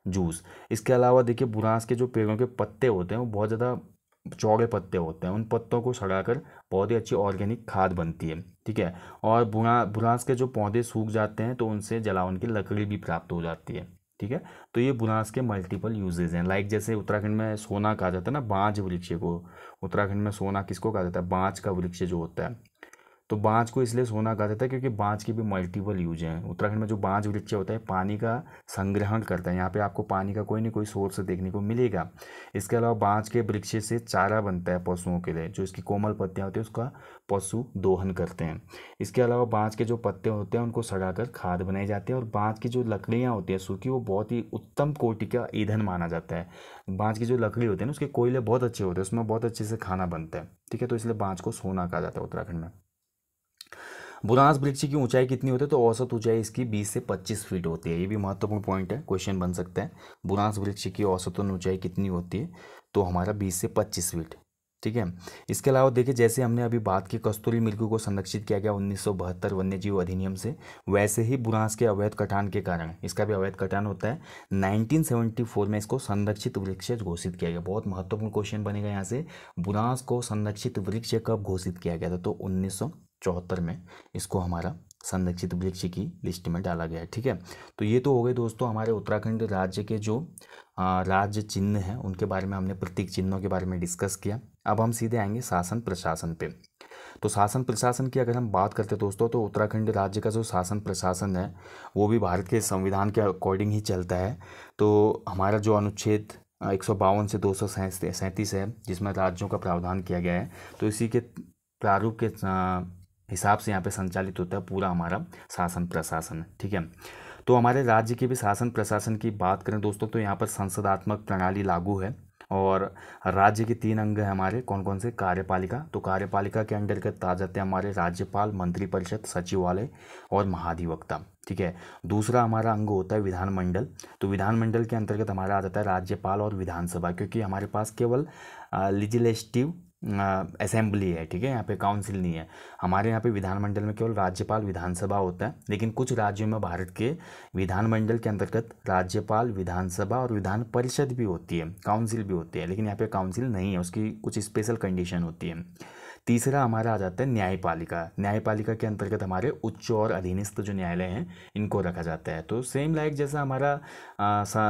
जूस। इसके अलावा देखिए बुरांस के जो पेड़ों के पत्ते होते हैं वो बहुत ज़्यादा चौड़े पत्ते होते हैं, उन पत्तों को सड़ाकर बहुत ही अच्छी ऑर्गेनिक खाद बनती है। ठीक है, और बुरांस के जो पौधे सूख जाते हैं तो उनसे जलावन की लकड़ी भी प्राप्त हो जाती है। ठीक है, तो ये बुरांस के मल्टीपल यूजेज हैं। लाइक जैसे उत्तराखंड में सोना कहा जाता है ना, बांज वृक्ष को, उत्तराखंड में सोना किसको कहा जाता है? बांज का वृक्ष जो होता है। तो बांज को इसलिए सोना कहा जाता है क्योंकि बांज की भी मल्टीपल यूज हैं। उत्तराखंड में जो बांज वृक्ष होता है पानी का संग्रहण करता है, यहाँ पे आपको पानी का कोई ना कोई सोर्स देखने को मिलेगा। इसके अलावा बांज के वृक्ष से चारा बनता है पशुओं के लिए, जो इसकी कोमल पत्तियाँ होती हैं उसका पशु दोहन करते हैं। इसके अलावा बांज के जो पत्ते होते हैं उनको सड़ाकर खाद बनाई जाती है। और बांज की जो लकड़ियाँ होती हैं सूखी, वो बहुत ही उत्तम कोटि का ईंधन माना जाता है। बांज की जो लकड़ी होती है ना उसके कोयले बहुत अच्छे होते हैं, उसमें बहुत अच्छे से खाना बनता है। ठीक है, तो इसलिए बांज को सोना कहा जाता है उत्तराखंड में। बुरांस वृक्ष की ऊंचाई कितनी होती है? तो औसत ऊंचाई इसकी 20 से 25 फीट होती है। ये भी महत्वपूर्ण पॉइंट है, क्वेश्चन बन सकता है। बुरांस वृक्ष की औसतन ऊंचाई कितनी होती है? तो हमारा 20 से 25 फीट। ठीक है, इसके अलावा देखिए जैसे हमने अभी बात की कस्तूरी मृग को संरक्षित किया गया 1972 वन्य जीव अधिनियम से, वैसे ही बुरांस के अवैध कटान के कारण इसका भी अवैध कटान होता है। 1974 में इसको संरक्षित वृक्ष घोषित किया गया। बहुत महत्वपूर्ण क्वेश्चन बनेगा यहाँ से, बुरांस को संरक्षित वृक्ष कब घोषित किया गया था? तो 1974 में इसको हमारा संरक्षित वृक्ष की लिस्ट में डाला गया है। ठीक है, तो ये तो हो गए दोस्तों हमारे उत्तराखंड राज्य के जो राज्य चिन्ह हैं उनके बारे में, हमने प्रतीक चिन्हों के बारे में डिस्कस किया। अब हम सीधे आएंगे शासन प्रशासन पे। तो शासन प्रशासन की अगर हम बात करते हैं दोस्तों, तो उत्तराखंड राज्य का जो शासन प्रशासन है वो भी भारत के संविधान के अकॉर्डिंग ही चलता है। तो हमारा जो अनुच्छेद 152 से 237 है जिसमें राज्यों का प्रावधान किया गया है, तो इसी के प्रारूप के हिसाब से यहाँ पे संचालित होता है पूरा हमारा शासन प्रशासन। ठीक है, तो हमारे राज्य के भी शासन प्रशासन की बात करें दोस्तों, तो यहाँ पर संसदात्मक प्रणाली लागू है। और राज्य के 3 अंग हैं हमारे, कौन कौन से? कार्यपालिका, तो कार्यपालिका के अंतर्गत आ जाते हैं हमारे राज्यपाल, मंत्रिपरिषद, सचिवालय और महाधिवक्ता। ठीक है। दूसरा हमारा अंग होता है विधानमंडल, तो विधानमंडल के अंतर्गत हमारा आ जाता है राज्यपाल और विधानसभा, क्योंकि हमारे पास केवल लेजिस्लेटिव असेंबली है। ठीक है, यहाँ पे काउंसिल नहीं है। हमारे यहाँ पे विधानमंडल में केवल राज्यपाल विधानसभा होता है, लेकिन कुछ राज्यों में भारत के विधानमंडल के अंतर्गत राज्यपाल, विधानसभा और विधान परिषद भी होती है, काउंसिल भी होती है, लेकिन यहाँ पे काउंसिल नहीं है, उसकी कुछ स्पेशल कंडीशन होती है। तीसरा हमारा आ जाता है न्यायपालिका। न्यायपालिका के अंतर्गत हमारे उच्च और अधीनस्थ जो न्यायालय हैं इनको रखा जाता है। तो सेम लाइक जैसा हमारा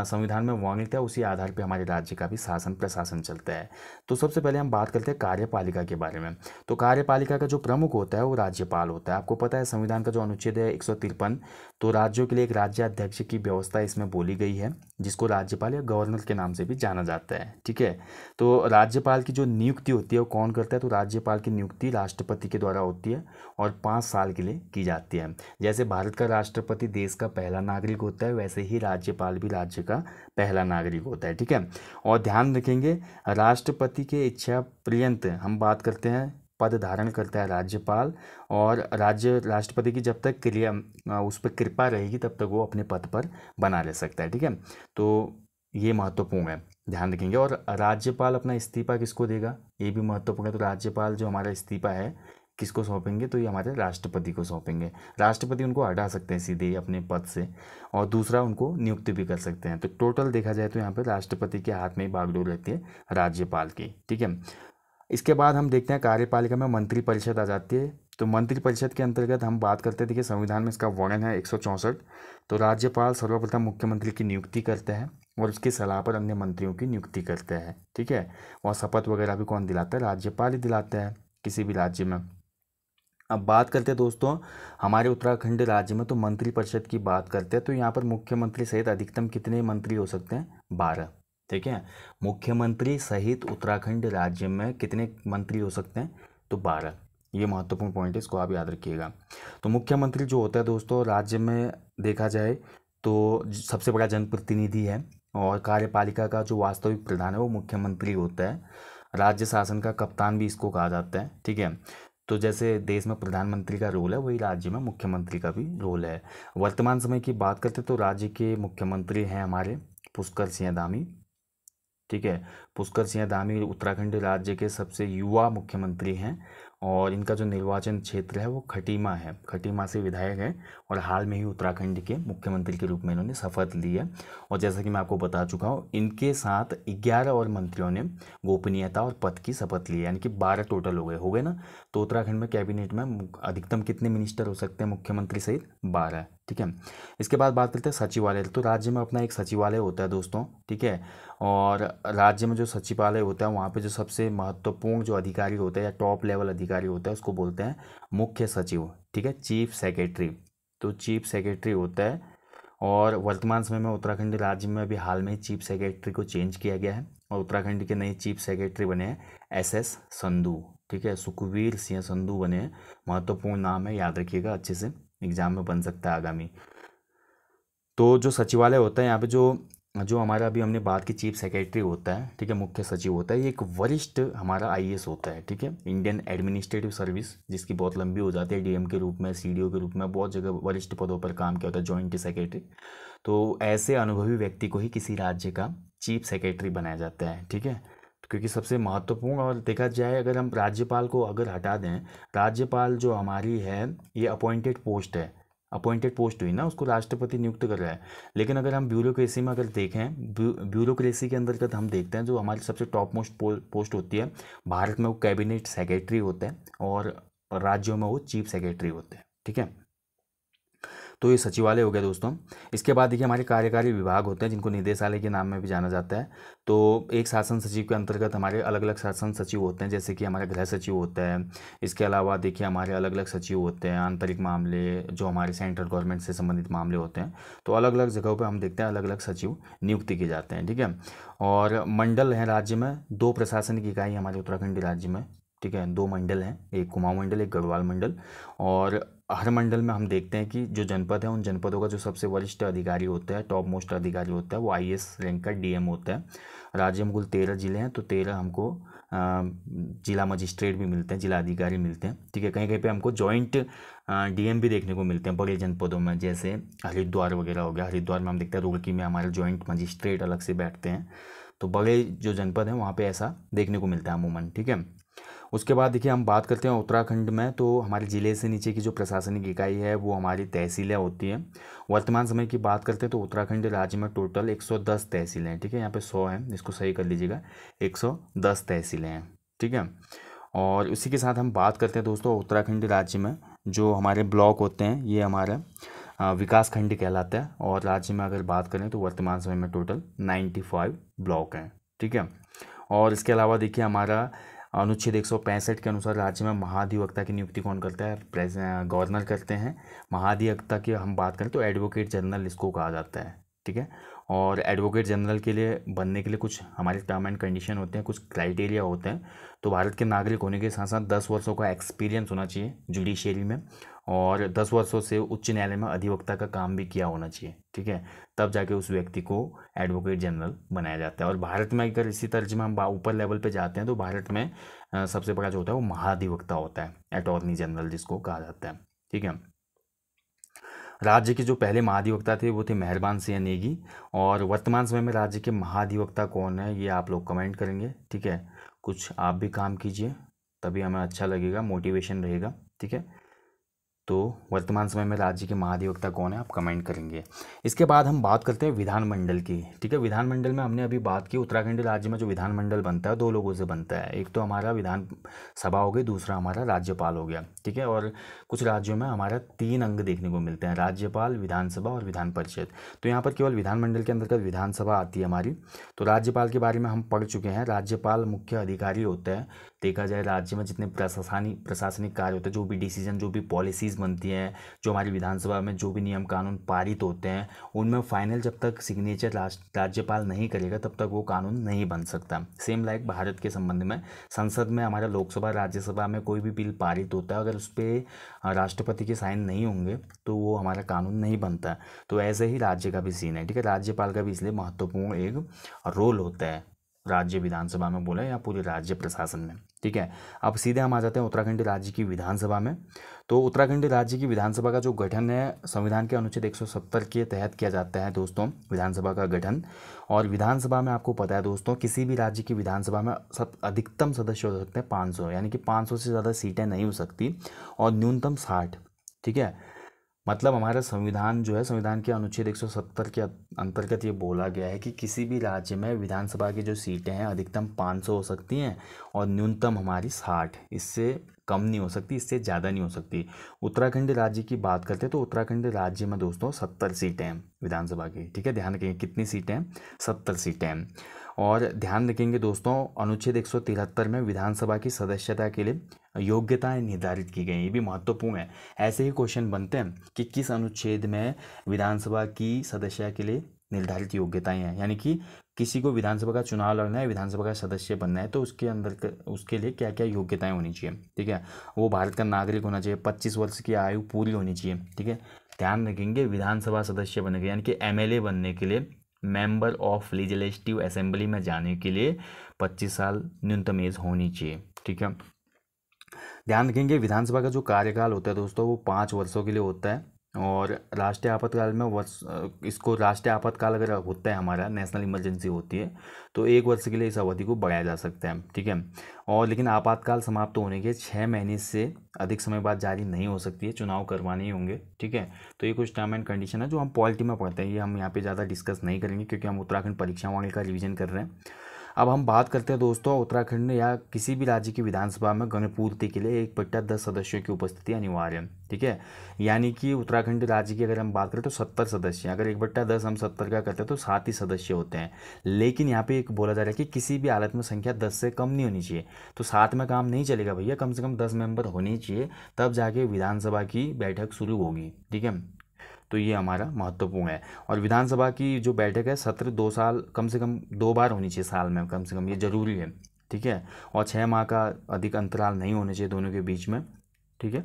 संविधान में वर्णित है, उसी आधार पर हमारे राज्य का भी शासन प्रशासन चलता है। तो सबसे पहले हम बात करते हैं कार्यपालिका के बारे में। तो कार्यपालिका का जो प्रमुख होता है वो राज्यपाल होता है। आपको पता है संविधान का जो अनुच्छेद है 153, तो राज्यों के लिए एक राज्याध्यक्ष की व्यवस्था इसमें बोली गई है, जिसको राज्यपाल या गवर्नर के नाम से भी जाना जाता है। ठीक है। तो राज्यपाल की जो नियुक्ति होती है वो कौन करता है? तो राज्यपाल की नियुक्ति राष्ट्रपति के द्वारा होती है और 5 साल के लिए की जाती है। जैसे भारत का राष्ट्रपति देश का पहला नागरिक होता है, वैसे ही राज्यपाल भी राज्य का पहला नागरिक होता है। ठीक है। और ध्यान रखेंगे, राष्ट्रपति के इच्छा पर्यंत हम बात करते हैं पद धारण करता है राज्यपाल, और राष्ट्रपति की जब तक क्रिया उस पर कृपा रहेगी तब तक वो अपने पद पर बना रह सकता है। ठीक है। तो ये महत्वपूर्ण है, ध्यान रखेंगे। और राज्यपाल अपना इस्तीफा किसको देगा, ये भी महत्वपूर्ण है। तो राज्यपाल जो हमारा इस्तीफा है किसको सौंपेंगे? तो ये हमारे राष्ट्रपति को सौंपेंगे। राष्ट्रपति उनको हटा सकते हैं सीधे अपने पद से, और दूसरा उनको नियुक्त भी कर सकते हैं। तो टोटल देखा जाए तो यहाँ पर राष्ट्रपति के हाथ में ही बागडोर रहती है राज्यपाल की। ठीक है। इसके बाद हम देखते हैं कार्यपालिका में मंत्रिपरिषद आ जाती है। तो मंत्रिपरिषद के अंतर्गत हम बात करते थे कि संविधान में इसका वर्णन है 164। तो राज्यपाल सर्वप्रथम मुख्यमंत्री की नियुक्ति करते हैं और उसकी सलाह पर अन्य मंत्रियों की नियुक्ति करते हैं। ठीक है। और शपथ वगैरह भी कौन दिलाता है? राज्यपाल ही दिलाता है किसी भी राज्य में। अब बात करते हैं दोस्तों हमारे उत्तराखंड राज्य में, तो मंत्रिपरिषद की बात करते हैं। तो यहाँ पर मुख्यमंत्री सहित अधिकतम कितने मंत्री हो सकते हैं? 12। ठीक है। मुख्यमंत्री सहित उत्तराखंड राज्य में कितने मंत्री हो सकते हैं? तो 12। ये महत्वपूर्ण पॉइंट है, इसको आप याद रखिएगा। तो मुख्यमंत्री जो होता है दोस्तों, राज्य में देखा जाए तो सबसे बड़ा जनप्रतिनिधि है, और कार्यपालिका का जो वास्तविक प्रधान है वो मुख्यमंत्री होता है। राज्य शासन का कप्तान भी इसको कहा जाता है। ठीक है। तो जैसे देश में प्रधानमंत्री का रोल है, वही राज्य में मुख्यमंत्री का भी रोल है। वर्तमान समय की बात करते तो राज्य के मुख्यमंत्री हैं हमारे पुष्कर सिंह धामी। ठीक है। पुष्कर सिंह धामी उत्तराखंड राज्य के सबसे युवा मुख्यमंत्री हैं, और इनका जो निर्वाचन क्षेत्र है वो खटीमा है, खटीमा से विधायक है, और हाल में ही उत्तराखंड के मुख्यमंत्री के रूप में इन्होंने शपथ ली है। और जैसा कि मैं आपको बता चुका हूँ, इनके साथ 11 और मंत्रियों ने गोपनीयता और पद की शपथ ली है, यानी कि 12 टोटल हो गए ना। तो उत्तराखंड में कैबिनेट में अधिकतम कितने मिनिस्टर हो सकते हैं मुख्यमंत्री सहित? 12। ठीक है। इसके बाद बात करते हैं सचिवालय। तो राज्य में अपना एक सचिवालय होता है दोस्तों। ठीक है। और राज्य में जो सचिवालय होता है वहाँ पे जो सबसे महत्वपूर्ण जो अधिकारी होता है या टॉप लेवल अधिकारी होता है उसको बोलते हैं मुख्य सचिव। ठीक है। चीफ सेक्रेटरी, तो चीफ सेक्रेटरी होता है। और वर्तमान समय में उत्तराखंड राज्य में अभी हाल में ही चीफ सेक्रेटरी को चेंज किया गया है, और उत्तराखंड के नए चीफ सेक्रेटरी बने हैं SS संधू। ठीक है। सुखवीर सिंह संधू बने हैं। महत्वपूर्ण नाम है, याद रखिएगा, अच्छे से एग्जाम में बन सकता है आगामी। तो जो सचिवालय होता है यहाँ पे जो जो हमारा अभी हमने बात की चीफ सेक्रेटरी होता है, ठीक है, मुख्य सचिव होता है, ये एक वरिष्ठ हमारा IAS होता है। ठीक है। इंडियन एडमिनिस्ट्रेटिव सर्विस, जिसकी बहुत लंबी हो जाती है, DM के रूप में, CDO के रूप में, बहुत जगह वरिष्ठ पदों पर काम किया होता है, जॉइंट सेक्रेटरी। तो ऐसे अनुभवी व्यक्ति को ही किसी राज्य का चीफ सेक्रेटरी बनाया जाता है। ठीक है। क्योंकि सबसे महत्वपूर्ण, और देखा जाए अगर हम राज्यपाल को अगर हटा दें, राज्यपाल जो हमारी है ये अपॉइंटेड पोस्ट है, अपॉइंटेड पोस्ट हुई ना, उसको राष्ट्रपति नियुक्त कर रहा है। लेकिन अगर हम ब्यूरोक्रेसी में अगर देखें, ब्यूरोक्रेसी के अंतर्गत हम देखते हैं जो हमारी सबसे टॉप मोस्ट पोस्ट होती है भारत में, वो कैबिनेट सेक्रेटरी होता है, और राज्यों में वो चीफ सेक्रेटरी होते हैं। ठीक है। तो ये सचिवालय हो गया दोस्तों। इसके बाद देखिए हमारे कार्यकारी विभाग होते हैं, जिनको निदेशालय के नाम में भी जाना जाता है। तो एक शासन सचिव के अंतर्गत हमारे अलग अलग शासन सचिव होते हैं, जैसे कि हमारा गृह सचिव होता है। इसके अलावा देखिए हमारे अलग अलग सचिव होते हैं, आंतरिक मामले, जो हमारे सेंट्रल गवर्नमेंट से संबंधित मामले होते हैं। तो अलग अलग जगहों पर हम देखते हैं अलग अलग सचिव नियुक्ति किए जाते हैं। ठीक है। और मंडल हैं राज्य में, 2 प्रशासनिक इकाई हमारे उत्तराखंड राज्य में। ठीक है। 2 मंडल हैं, एक कुमाऊं मंडल, एक गढ़वाल मंडल। और हर मंडल में हम देखते हैं कि जो जनपद है उन जनपदों का जो सबसे वरिष्ठ अधिकारी होता है, टॉप मोस्ट अधिकारी होता है, वो आईएएस रैंक का डीएम होता है। राज्य में कुल 13 जिले हैं, तो 13 हमको जिला मजिस्ट्रेट भी मिलते हैं, जिला अधिकारी मिलते हैं। ठीक है, कहीं कहीं पे हमको जॉइंट डीएम भी देखने को मिलते हैं बड़े जनपदों में, जैसे हरिद्वार वगैरह हो गया। हरिद्वार में हम देखते हैं रुड़की में हमारे जॉइंट मजिस्ट्रेट अलग से बैठते हैं। तो बड़े जो जनपद हैं वहाँ पे ऐसा देखने को मिलता है अमूमन। ठीक है, उसके बाद देखिए हम बात करते हैं उत्तराखंड में, तो हमारे ज़िले से नीचे की जो प्रशासनिक इकाई है वो हमारी तहसीलें होती हैं। वर्तमान समय की बात करते हैं तो उत्तराखंड राज्य में टोटल 110 तहसीलें हैं। ठीक है, यहाँ पे 100 हैं, इसको सही कर लीजिएगा, 110 तहसीलें हैं। ठीक है, और उसी के साथ हम बात करते हैं दोस्तों उत्तराखंड राज्य में जो हमारे ब्लॉक होते हैं ये हमारा विकास खंड कहलाता है। और राज्य में अगर बात करें तो वर्तमान समय में टोटल 95 ब्लॉक हैं। ठीक है, और इसके अलावा देखिए हमारा अनुच्छेद 165 के अनुसार राज्य में महाधिवक्ता की नियुक्ति कौन करता है? गवर्नर करते हैं। महाधिवक्ता की हम बात करें तो एडवोकेट जनरल इसको कहा जाता है। ठीक है, और एडवोकेट जनरल के लिए बनने के लिए कुछ हमारे टर्म एंड कंडीशन होते हैं, कुछ क्राइटेरिया होते हैं। तो भारत के नागरिक होने के साथ साथ 10 वर्षों का एक्सपीरियंस होना चाहिए जुडिशियरी में, और 10 वर्षों से उच्च न्यायालय में अधिवक्ता का काम भी किया होना चाहिए। ठीक है, तब जाके उस व्यक्ति को एडवोकेट जनरल बनाया जाता है। और भारत में अगर इसी तर्ज में हम ऊपर लेवल पे जाते हैं तो भारत में सबसे बड़ा जो होता है वो महाधिवक्ता होता है, अटॉर्नी जनरल जिसको कहा जाता है। ठीक है, राज्य के जो पहले महाधिवक्ता थे वो थे मेहरबान सिंह नेगी। और वर्तमान समय में राज्य के महाधिवक्ता कौन है ये आप लोग कमेंट करेंगे। ठीक है, कुछ आप भी काम कीजिए, तभी हमें अच्छा लगेगा, मोटिवेशन रहेगा। ठीक है, तो वर्तमान समय में राज्य के महाधिवक्ता कौन है आप कमेंट करेंगे। इसके बाद हम बात करते हैं विधानमंडल की। ठीक है, विधानमंडल में हमने अभी बात की उत्तराखंड राज्य में जो विधानमंडल बनता है 2 लोगों से बनता है, एक तो हमारा विधान सभा हो गई, दूसरा हमारा राज्यपाल हो गया। ठीक है, और कुछ राज्यों में हमारा 3 अंग देखने को मिलते हैं, राज्यपाल, विधानसभा और विधान परिषद। तो यहाँ पर केवल विधानमंडल के अंतर्गत विधानसभा आती है हमारी। तो राज्यपाल के बारे में हम पढ़ चुके हैं, राज्यपाल मुख्य अधिकारी होता है। देखा जाए राज्य में जितने प्रशासनिक कार्य होते हैं, जो भी डिसीजन, जो भी पॉलिसीज़ बनती हैं, जो हमारी विधानसभा में जो भी नियम कानून पारित होते हैं, उनमें फाइनल जब तक सिग्नेचर राज्यपाल नहीं करेगा तब तक वो कानून नहीं बन सकता। सेम लाइक भारत के संबंध में संसद में हमारा लोकसभा राज्यसभा में कोई भी बिल पारित होता है, अगर उस पर राष्ट्रपति के साइन नहीं होंगे तो वो हमारा कानून नहीं बनता। तो ऐसे ही राज्य का भी सीन है। ठीक है, राज्यपाल का भी इसलिए महत्वपूर्ण एक रोल होता है राज्य विधानसभा में बोला या पूरे राज्य प्रशासन में। ठीक है, अब सीधे हम आ जाते हैं उत्तराखंड राज्य की विधानसभा में। तो उत्तराखंड राज्य की विधानसभा का जो गठन है संविधान के अनुच्छेद 170 के तहत किया जाता है दोस्तों, विधानसभा का गठन। और विधानसभा में आपको पता है दोस्तों, किसी भी राज्य की विधानसभा में अधिकतम सदस्य हो सकते हैं 500, यानी कि 500 से ज़्यादा सीटें नहीं हो सकती, और न्यूनतम 60। ठीक है, मतलब हमारा संविधान जो है, संविधान के अनुच्छेद 170 के अंतर्गत ये बोला गया है कि किसी भी राज्य में विधानसभा की जो सीटें हैं अधिकतम 500 हो सकती हैं और न्यूनतम हमारी 60, इससे कम नहीं हो सकती, इससे ज़्यादा नहीं हो सकती। उत्तराखंड राज्य की बात करते हैं तो उत्तराखंड राज्य में दोस्तों 70 सीटें हैं विधानसभा की। ठीक है, ध्यान रखेंगे कितनी सीटें हैं, 70 सीटें हैं। और ध्यान रखेंगे दोस्तों अनुच्छेद 173 में विधानसभा की सदस्यता के लिए योग्यताएं निर्धारित की गई, ये भी महत्वपूर्ण है। ऐसे ही क्वेश्चन बनते हैं कि किस अनुच्छेद में विधानसभा की सदस्यता के लिए निर्धारित योग्यताएं हैं, यानी कि किसी को विधानसभा का चुनाव लड़ना है, विधानसभा का सदस्य बनना है, तो उसके अंदर उसके लिए क्या क्या योग्यताएं होनी चाहिए। ठीक है, वो भारत का नागरिक होना चाहिए, 25 वर्ष की आयु पूरी होनी चाहिए। ठीक है, ध्यान रखेंगे विधानसभा सदस्य बनने के यानी कि एमएलए बनने के लिए, मेंबर ऑफ लेजिस्लेटिव असेंबली में जाने के लिए 25 साल न्यूनतम एज होनी चाहिए। ठीक है, ध्यान रखेंगे विधानसभा का जो कार्यकाल होता है दोस्तों वो 5 वर्षों के लिए होता है। और राष्ट्रीय आपातकाल में इसको राष्ट्रीय आपातकाल अगर होता है, हमारा नेशनल इमरजेंसी होती है, तो 1 वर्ष के लिए इस अवधि को बढ़ाया जा सकता है। ठीक है, और लेकिन आपातकाल समाप्त होने के 6 महीने से अधिक समय बाद जारी नहीं हो सकती है, चुनाव करवाने ही होंगे। ठीक है, तो ये कुछ टर्म एंड कंडीशन है जो हम पॉलिटी में पढ़ते हैं, ये हम यहाँ पे ज़्यादा डिस्कस नहीं करेंगे क्योंकि हम उत्तराखंड परीक्षा वाणी का रिवीजन कर रहे हैं। अब हम बात करते हैं दोस्तों उत्तराखंड या किसी भी राज्य की विधानसभा में गणपूर्ति के लिए 1/10 सदस्यों की उपस्थिति अनिवार्य है। ठीक है, यानी कि उत्तराखंड राज्य की अगर हम बात करें तो 70 सदस्य, अगर 1/10 हम 70 का करते हैं तो 7 ही सदस्य होते हैं। लेकिन यहाँ पे एक बोला जा रहा है कि किसी भी हालत में संख्या 10 से कम नहीं होनी चाहिए। तो 7 में काम नहीं चलेगा भैया, कम से कम 10 मेंबर होने चाहिए, तब जाके विधानसभा की बैठक शुरू होगी। ठीक है, तो ये हमारा महत्वपूर्ण है। और विधानसभा की जो बैठक है सत्र 2 साल कम से कम 2 बार होनी चाहिए साल में कम से कम, ये जरूरी है। ठीक है, और 6 माह का अधिक अंतराल नहीं होने चाहिए दोनों के बीच में। ठीक है।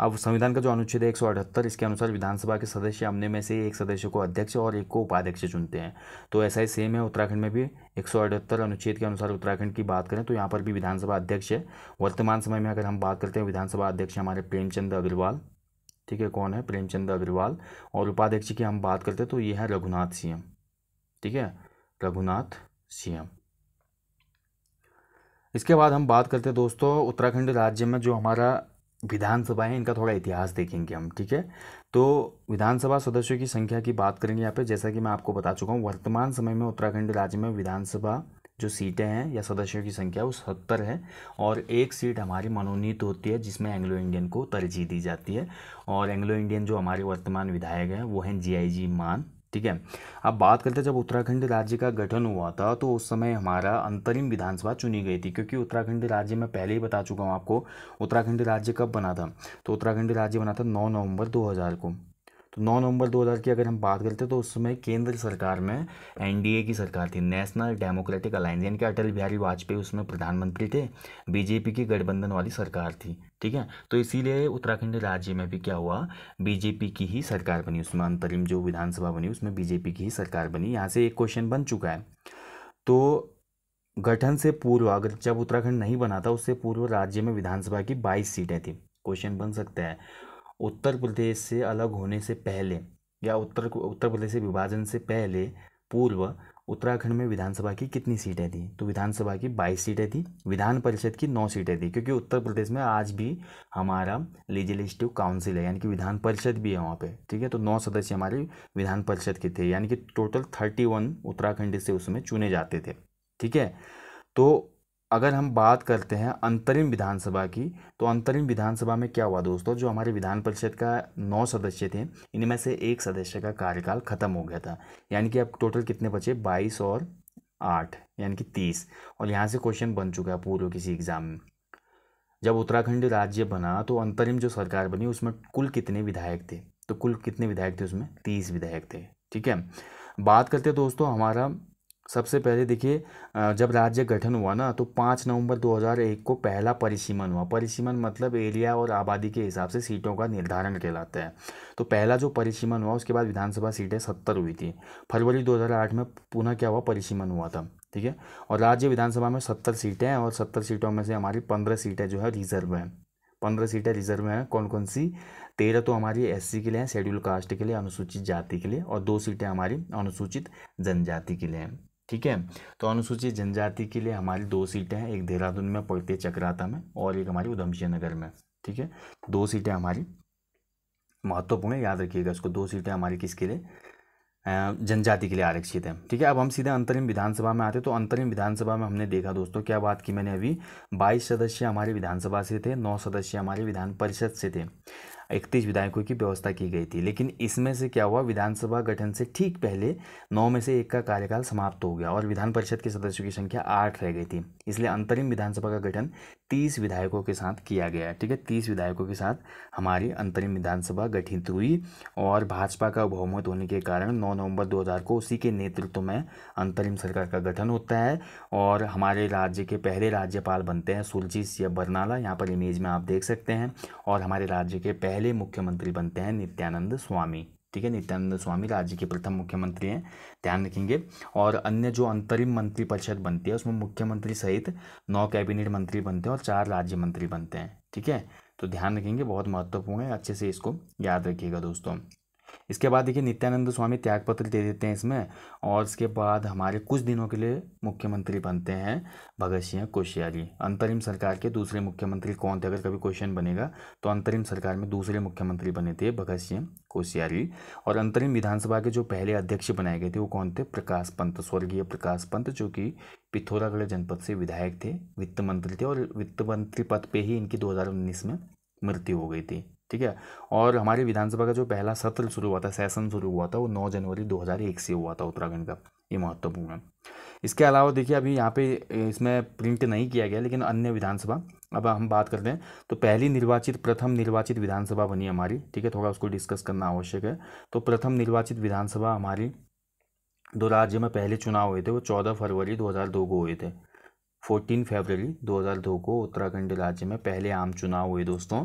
अब संविधान का जो अनुच्छेद है 178, इसके अनुसार विधानसभा के सदस्य अपने में से एक सदस्य को अध्यक्ष और एक को उपाध्यक्ष चुनते हैं। तो ऐसा ही सेम है उत्तराखंड में भी 178 अनुच्छेद के अनुसार उत्तराखंड की बात करें तो यहाँ पर भी विधानसभा अध्यक्ष है। वर्तमान समय में अगर हम बात करते हैं विधानसभा अध्यक्ष हमारे प्रेमचंद अग्रवाल, ठीक है, कौन है, प्रेमचंद अग्रवाल। और उपाध्यक्ष की हम बात करते हैं तो ये है रघुनाथ सिंह, ठीक है, रघुनाथ सिंह। इसके बाद हम बात करते हैं दोस्तों उत्तराखंड राज्य में जो हमारा विधानसभा है इनका थोड़ा इतिहास देखेंगे हम, ठीक है। तो विधानसभा सदस्यों की संख्या की बात करेंगे यहाँ पे। जैसा कि मैं आपको बता चुका हूँ वर्तमान समय में उत्तराखंड राज्य में विधानसभा जो सीटें हैं या सदस्यों की संख्या वो 70 है। और एक सीट हमारी मनोनीत होती है जिसमें एंग्लो इंडियन को तरजीह दी जाती है। और एंग्लो इंडियन जो हमारे वर्तमान विधायक हैं वो हैं GIG मान, ठीक है। अब बात करते हैं जब उत्तराखंड राज्य का गठन हुआ था तो उस समय हमारा अंतरिम विधानसभा चुनी गई थी, क्योंकि उत्तराखंड राज्य में पहले ही बता चुका हूँ आपको उत्तराखंड राज्य कब बना था। तो उत्तराखंड राज्य बना था 9 नवंबर 2000 को। तो 9 नवंबर 2000 की अगर हम बात करते हैं तो उस समय केंद्र सरकार में NDA की सरकार थी, नेशनल डेमोक्रेटिक अलायंस, यानी कि अटल बिहारी वाजपेयी उसमें प्रधानमंत्री थे, BJP की गठबंधन वाली सरकार थी, ठीक है। तो इसीलिए उत्तराखंड राज्य में भी क्या हुआ, BJP की ही सरकार बनी, उसमें अंतरिम जो विधानसभा बनी उसमें BJP की ही सरकार बनी। यहाँ से एक क्वेश्चन बन चुका है। तो गठन से पूर्व अगर जब उत्तराखंड नहीं बना था उससे पूर्व राज्य में विधानसभा की 22 सीटें थी। क्वेश्चन बन सकता है उत्तर प्रदेश से अलग होने से पहले या उत्तर प्रदेश से विभाजन से पहले पूर्व उत्तराखंड में विधानसभा की कितनी सीटें थी। तो विधानसभा की 22 सीटें थी, विधान परिषद की 9 सीटें थी, क्योंकि उत्तर प्रदेश में आज भी हमारा लेजिस्लेटिव काउंसिल है, यानी कि विधान परिषद भी है वहाँ पे, ठीक है। तो 9 सदस्य हमारे विधान परिषद के थे, यानी कि टोटल 31 उत्तराखंड से उसमें चुने जाते थे, ठीक है। तो अगर हम बात करते हैं अंतरिम विधानसभा की, तो अंतरिम विधानसभा में क्या हुआ दोस्तों, जो हमारे विधान परिषद का 9 सदस्य थे इनमें से एक सदस्य का कार्यकाल खत्म हो गया था, यानी कि अब टोटल कितने बचे, 22 और 8 यानी कि 30। और यहाँ से क्वेश्चन बन चुका है पूर्व किसी एग्जाम में, जब उत्तराखंड राज्य बना तो अंतरिम जो सरकार बनी उसमें कुल कितने विधायक थे। तो कुल कितने विधायक थे, उसमें 30 विधायक थे, ठीक है। बात करते हैं दोस्तों हमारा सबसे पहले देखिए जब राज्य गठन हुआ ना तो 5 नवंबर 2001 को पहला परिसीमन हुआ। परिसीमन मतलब एरिया और आबादी के हिसाब से सीटों का निर्धारण कहलाता है। तो पहला जो परिसीमन हुआ उसके बाद विधानसभा सीटें 70 हुई थी। फरवरी 2008 में पुनः क्या हुआ, परिसीमन हुआ था, ठीक है। और राज्य विधानसभा में 70 सीटें हैं और 70 सीटों में से हमारी 15 सीटें जो है रिजर्व हैं। 15 सीटें रिजर्व हैं, कौन कौन सी, 13 तो हमारी SC के लिए हैं, शेड्यूल कास्ट के लिए, अनुसूचित जाति के लिए, और 2 सीटें हमारी अनुसूचित जनजाति के लिए हैं, ठीक है। तो अनुसूचित जनजाति के लिए हमारी 2 सीटें हैं, एक देहरादून में पड़ती है चक्राता में और एक हमारी उधमसिंह नगर में, ठीक है। 2 सीटें हमारी महत्वपूर्ण है, याद रखिएगा इसको, 2 सीटें हमारी किसके लिए, जनजाति के लिए आरक्षित है, ठीक है। अब हम सीधे अंतरिम विधानसभा में आते हैं। तो अंतरिम विधानसभा में हमने देखा दोस्तों क्या बात की मैंने अभी, 22 सदस्य हमारे विधानसभा से थे, 9 सदस्य हमारे विधान परिषद से थे, 31 विधायकों की व्यवस्था की गई थी। लेकिन इसमें से क्या हुआ, विधानसभा गठन से ठीक पहले 9 में से 1 का कार्यकाल समाप्त हो गया और विधान परिषद के सदस्यों की संख्या 8 रह गई थी। इसलिए अंतरिम विधानसभा का गठन 30 विधायकों के साथ किया गया, ठीक है। 30 विधायकों के साथ हमारी अंतरिम विधानसभा गठित हुई और भाजपा का बहुमत होने के कारण 9 नवंबर 2000 को उसी के नेतृत्व में अंतरिम सरकार का गठन होता है और हमारे राज्य के पहले राज्यपाल बनते हैं सुरजीत सिंह बरनाला, यहाँ पर इमेज में आप देख सकते हैं। और हमारे राज्य के पहले मुख्यमंत्री बनते हैं नित्यानंद स्वामी, ठीक है। नित्यानंद स्वामी राज्य के प्रथम मुख्यमंत्री हैं, ध्यान रखेंगे। और अन्य जो अंतरिम मंत्रिपरिषद बनती है उसमें मुख्यमंत्री सहित 9 कैबिनेट मंत्री बनते हैं और 4 राज्य मंत्री बनते हैं, ठीक है। तो ध्यान रखेंगे, बहुत महत्वपूर्ण है, अच्छे से इसको याद रखिएगा दोस्तों। इसके बाद देखिए नित्यानंद स्वामी त्यागपत्र दे देते हैं इसमें और इसके बाद हमारे कुछ दिनों के लिए मुख्यमंत्री बनते हैं भगत सिंह कोश्यारी। अंतरिम सरकार के दूसरे मुख्यमंत्री कौन थे, अगर कभी क्वेश्चन बनेगा तो अंतरिम सरकार में दूसरे मुख्यमंत्री बने थे भगत सिंह कोश्यारी। और अंतरिम विधानसभा के जो पहले अध्यक्ष बनाए गए थे वो कौन थे, प्रकाश पंत, स्वर्गीय प्रकाश पंत, जो कि पिथौरागढ़ जनपद से विधायक थे, वित्त मंत्री थे और वित्त मंत्री पद पे ही इनकी 2019 में मृत्यु हो गई थी, ठीक है। और हमारी विधानसभा का जो पहला सत्र शुरू हुआ था, सेशन शुरू हुआ था, वो 9 जनवरी 2001 से हुआ था उत्तराखंड का, ये महत्वपूर्ण है। इसके अलावा देखिए अभी यहाँ पे इसमें प्रिंट नहीं किया गया लेकिन अन्य विधानसभा अब हम बात करते हैं। तो प्रथम निर्वाचित विधानसभा बनी हमारी, ठीक है, थोड़ा उसको डिस्कस करना आवश्यक है। तो प्रथम निर्वाचित विधानसभा हमारी 2 राज्यों में पहले चुनाव हुए थे, वो 14 फरवरी 2002 को हुए थे, 14 फरवरी 2002 को उत्तराखंड राज्य में पहले आम चुनाव हुए दोस्तों।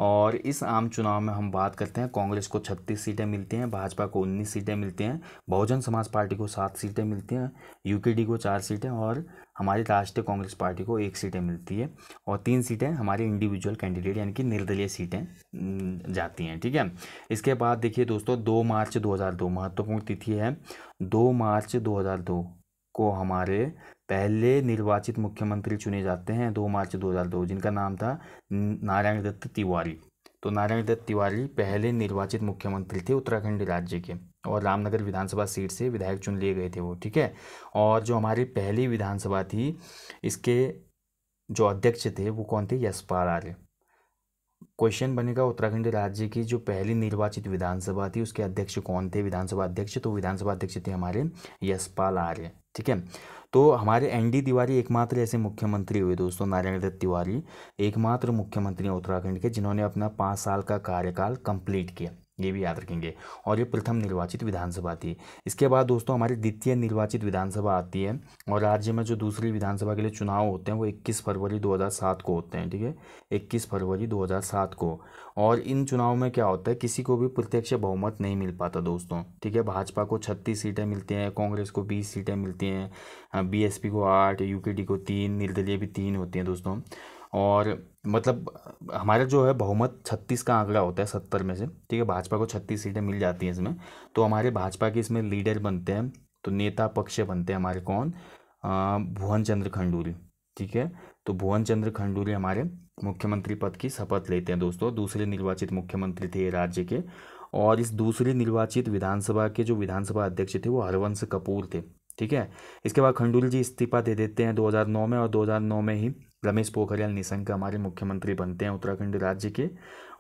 और इस आम चुनाव में हम बात करते हैं, कांग्रेस को 36 सीटें मिलती हैं, भाजपा को 19 सीटें मिलती हैं, बहुजन समाज पार्टी को 7 सीटें मिलती हैं, यूकेडी को 4 सीटें और हमारी राष्ट्रीय कांग्रेस पार्टी को 1 सीटें मिलती है और 3 सीटें हमारे इंडिविजुअल कैंडिडेट यानी कि निर्दलीय सीटें जाती हैं। ठीक है। इसके बाद देखिए दोस्तों 2 मार्च 2002 महत्वपूर्ण तिथि है। 2 मार्च 2002 को हमारे पहले निर्वाचित मुख्यमंत्री चुने जाते हैं। 2 मार्च 2002 जिनका नाम था नारायण दत्त तिवारी। तो नारायण दत्त तिवारी पहले निर्वाचित मुख्यमंत्री थे उत्तराखंड राज्य के और रामनगर विधानसभा सीट से विधायक चुन लिए गए थे वो। ठीक है। और जो हमारी पहली विधानसभा थी, इसके जो अध्यक्ष थे वो कौन थे? यशपाल आर्य। क्वेश्चन बनेगा उत्तराखंड राज्य की जो पहली निर्वाचित विधानसभा थी उसके अध्यक्ष कौन थे? विधानसभा अध्यक्ष, तो विधानसभा अध्यक्ष थे हमारे यशपाल आर्य। ठीक है। तो हमारे एनडी तिवारी एकमात्र ऐसे मुख्यमंत्री हुए दोस्तों, नारायण दत्त तिवारी एकमात्र मुख्यमंत्री हैं उत्तराखंड के जिन्होंने अपना 5 साल का कार्यकाल कंप्लीट किया, ये भी याद रखेंगे। और ये प्रथम निर्वाचित विधानसभा थी। इसके बाद दोस्तों हमारी द्वितीय निर्वाचित विधानसभा आती है और राज्य में जो दूसरी विधानसभा के लिए चुनाव होते हैं वो 21 फरवरी 2007 को होते हैं। ठीक है, 21 फरवरी 2007 को। और इन चुनाव में क्या होता है, किसी को भी प्रत्यक्ष बहुमत नहीं मिल पाता दोस्तों। ठीक है, भाजपा को 36 सीटें मिलती हैं, कांग्रेस को 20 सीटें मिलती हैं, बीएसपी को 8, यूकेडी को 3, निर्दलीय भी 3 होती हैं दोस्तों। और मतलब हमारा जो है बहुमत 36 का आंकड़ा होता है 70 में से। ठीक है, भाजपा को 36 सीटें मिल जाती हैं इसमें। तो हमारे भाजपा के इसमें लीडर बनते हैं, तो नेता पक्ष बनते हैं हमारे कौन? भुवन चंद्र खंडूरी। ठीक है, तो भुवन चंद्र खंडूरी हमारे मुख्यमंत्री पद की शपथ लेते हैं दोस्तों। दूसरे निर्वाचित मुख्यमंत्री थे राज्य के। और इस दूसरी निर्वाचित विधानसभा के जो विधानसभा अध्यक्ष थे वो हरवंश कपूर थे। ठीक है, इसके बाद खंडूरी जी इस्तीफा दे देते हैं 2009 में और 2009 में ही रमेश पोखरियाल निशंक हमारे मुख्यमंत्री बनते हैं उत्तराखंड राज्य के।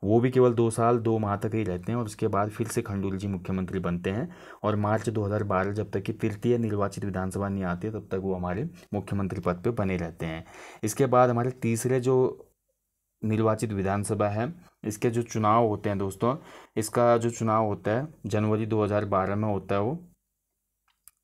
वो भी केवल 2 साल 2 माह तक ही रहते हैं और उसके बाद फिर से खंडूरी जी मुख्यमंत्री बनते हैं। और मार्च 2012 जब तक कि तृतीय निर्वाचित विधानसभा नहीं आती है तब तक वो हमारे मुख्यमंत्री पद पे बने रहते हैं। इसके बाद हमारे तीसरे जो निर्वाचित विधानसभा है, इसके जो चुनाव होते हैं दोस्तों, इसका जो चुनाव होता है जनवरी 2012 में होता है वो।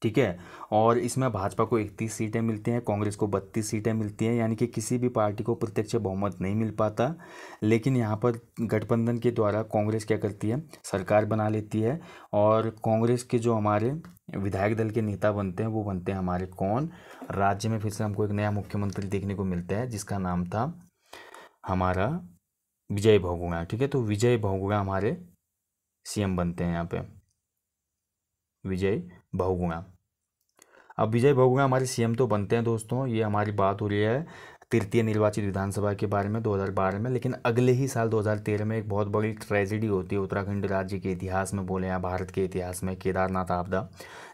ठीक है, और इसमें भाजपा को 31 सीटें मिलती हैं, कांग्रेस को 32 सीटें मिलती हैं, यानी कि किसी भी पार्टी को प्रत्यक्ष बहुमत नहीं मिल पाता। लेकिन यहाँ पर गठबंधन के द्वारा कांग्रेस क्या करती है, सरकार बना लेती है। और कांग्रेस के जो हमारे विधायक दल के नेता बनते हैं वो बनते हैं हमारे कौन? राज्य में फिर से हमको एक नया मुख्यमंत्री देखने को मिलता है जिसका नाम था हमारा विजय बहुगुणा। ठीक है, तो विजय बहुगुणा हमारे सीएम बनते हैं यहाँ पे, विजय बहुगुणा। अब विजय बहुगुणा हमारे सीएम तो बनते हैं दोस्तों। ये हमारी बात हो रही है तृतीय निर्वाचित विधानसभा के बारे में 2012 में। लेकिन अगले ही साल 2013 में एक बहुत बड़ी ट्रेजेडी होती है उत्तराखंड राज्य के इतिहास में, बोले या भारत के इतिहास में, केदारनाथ आपदा,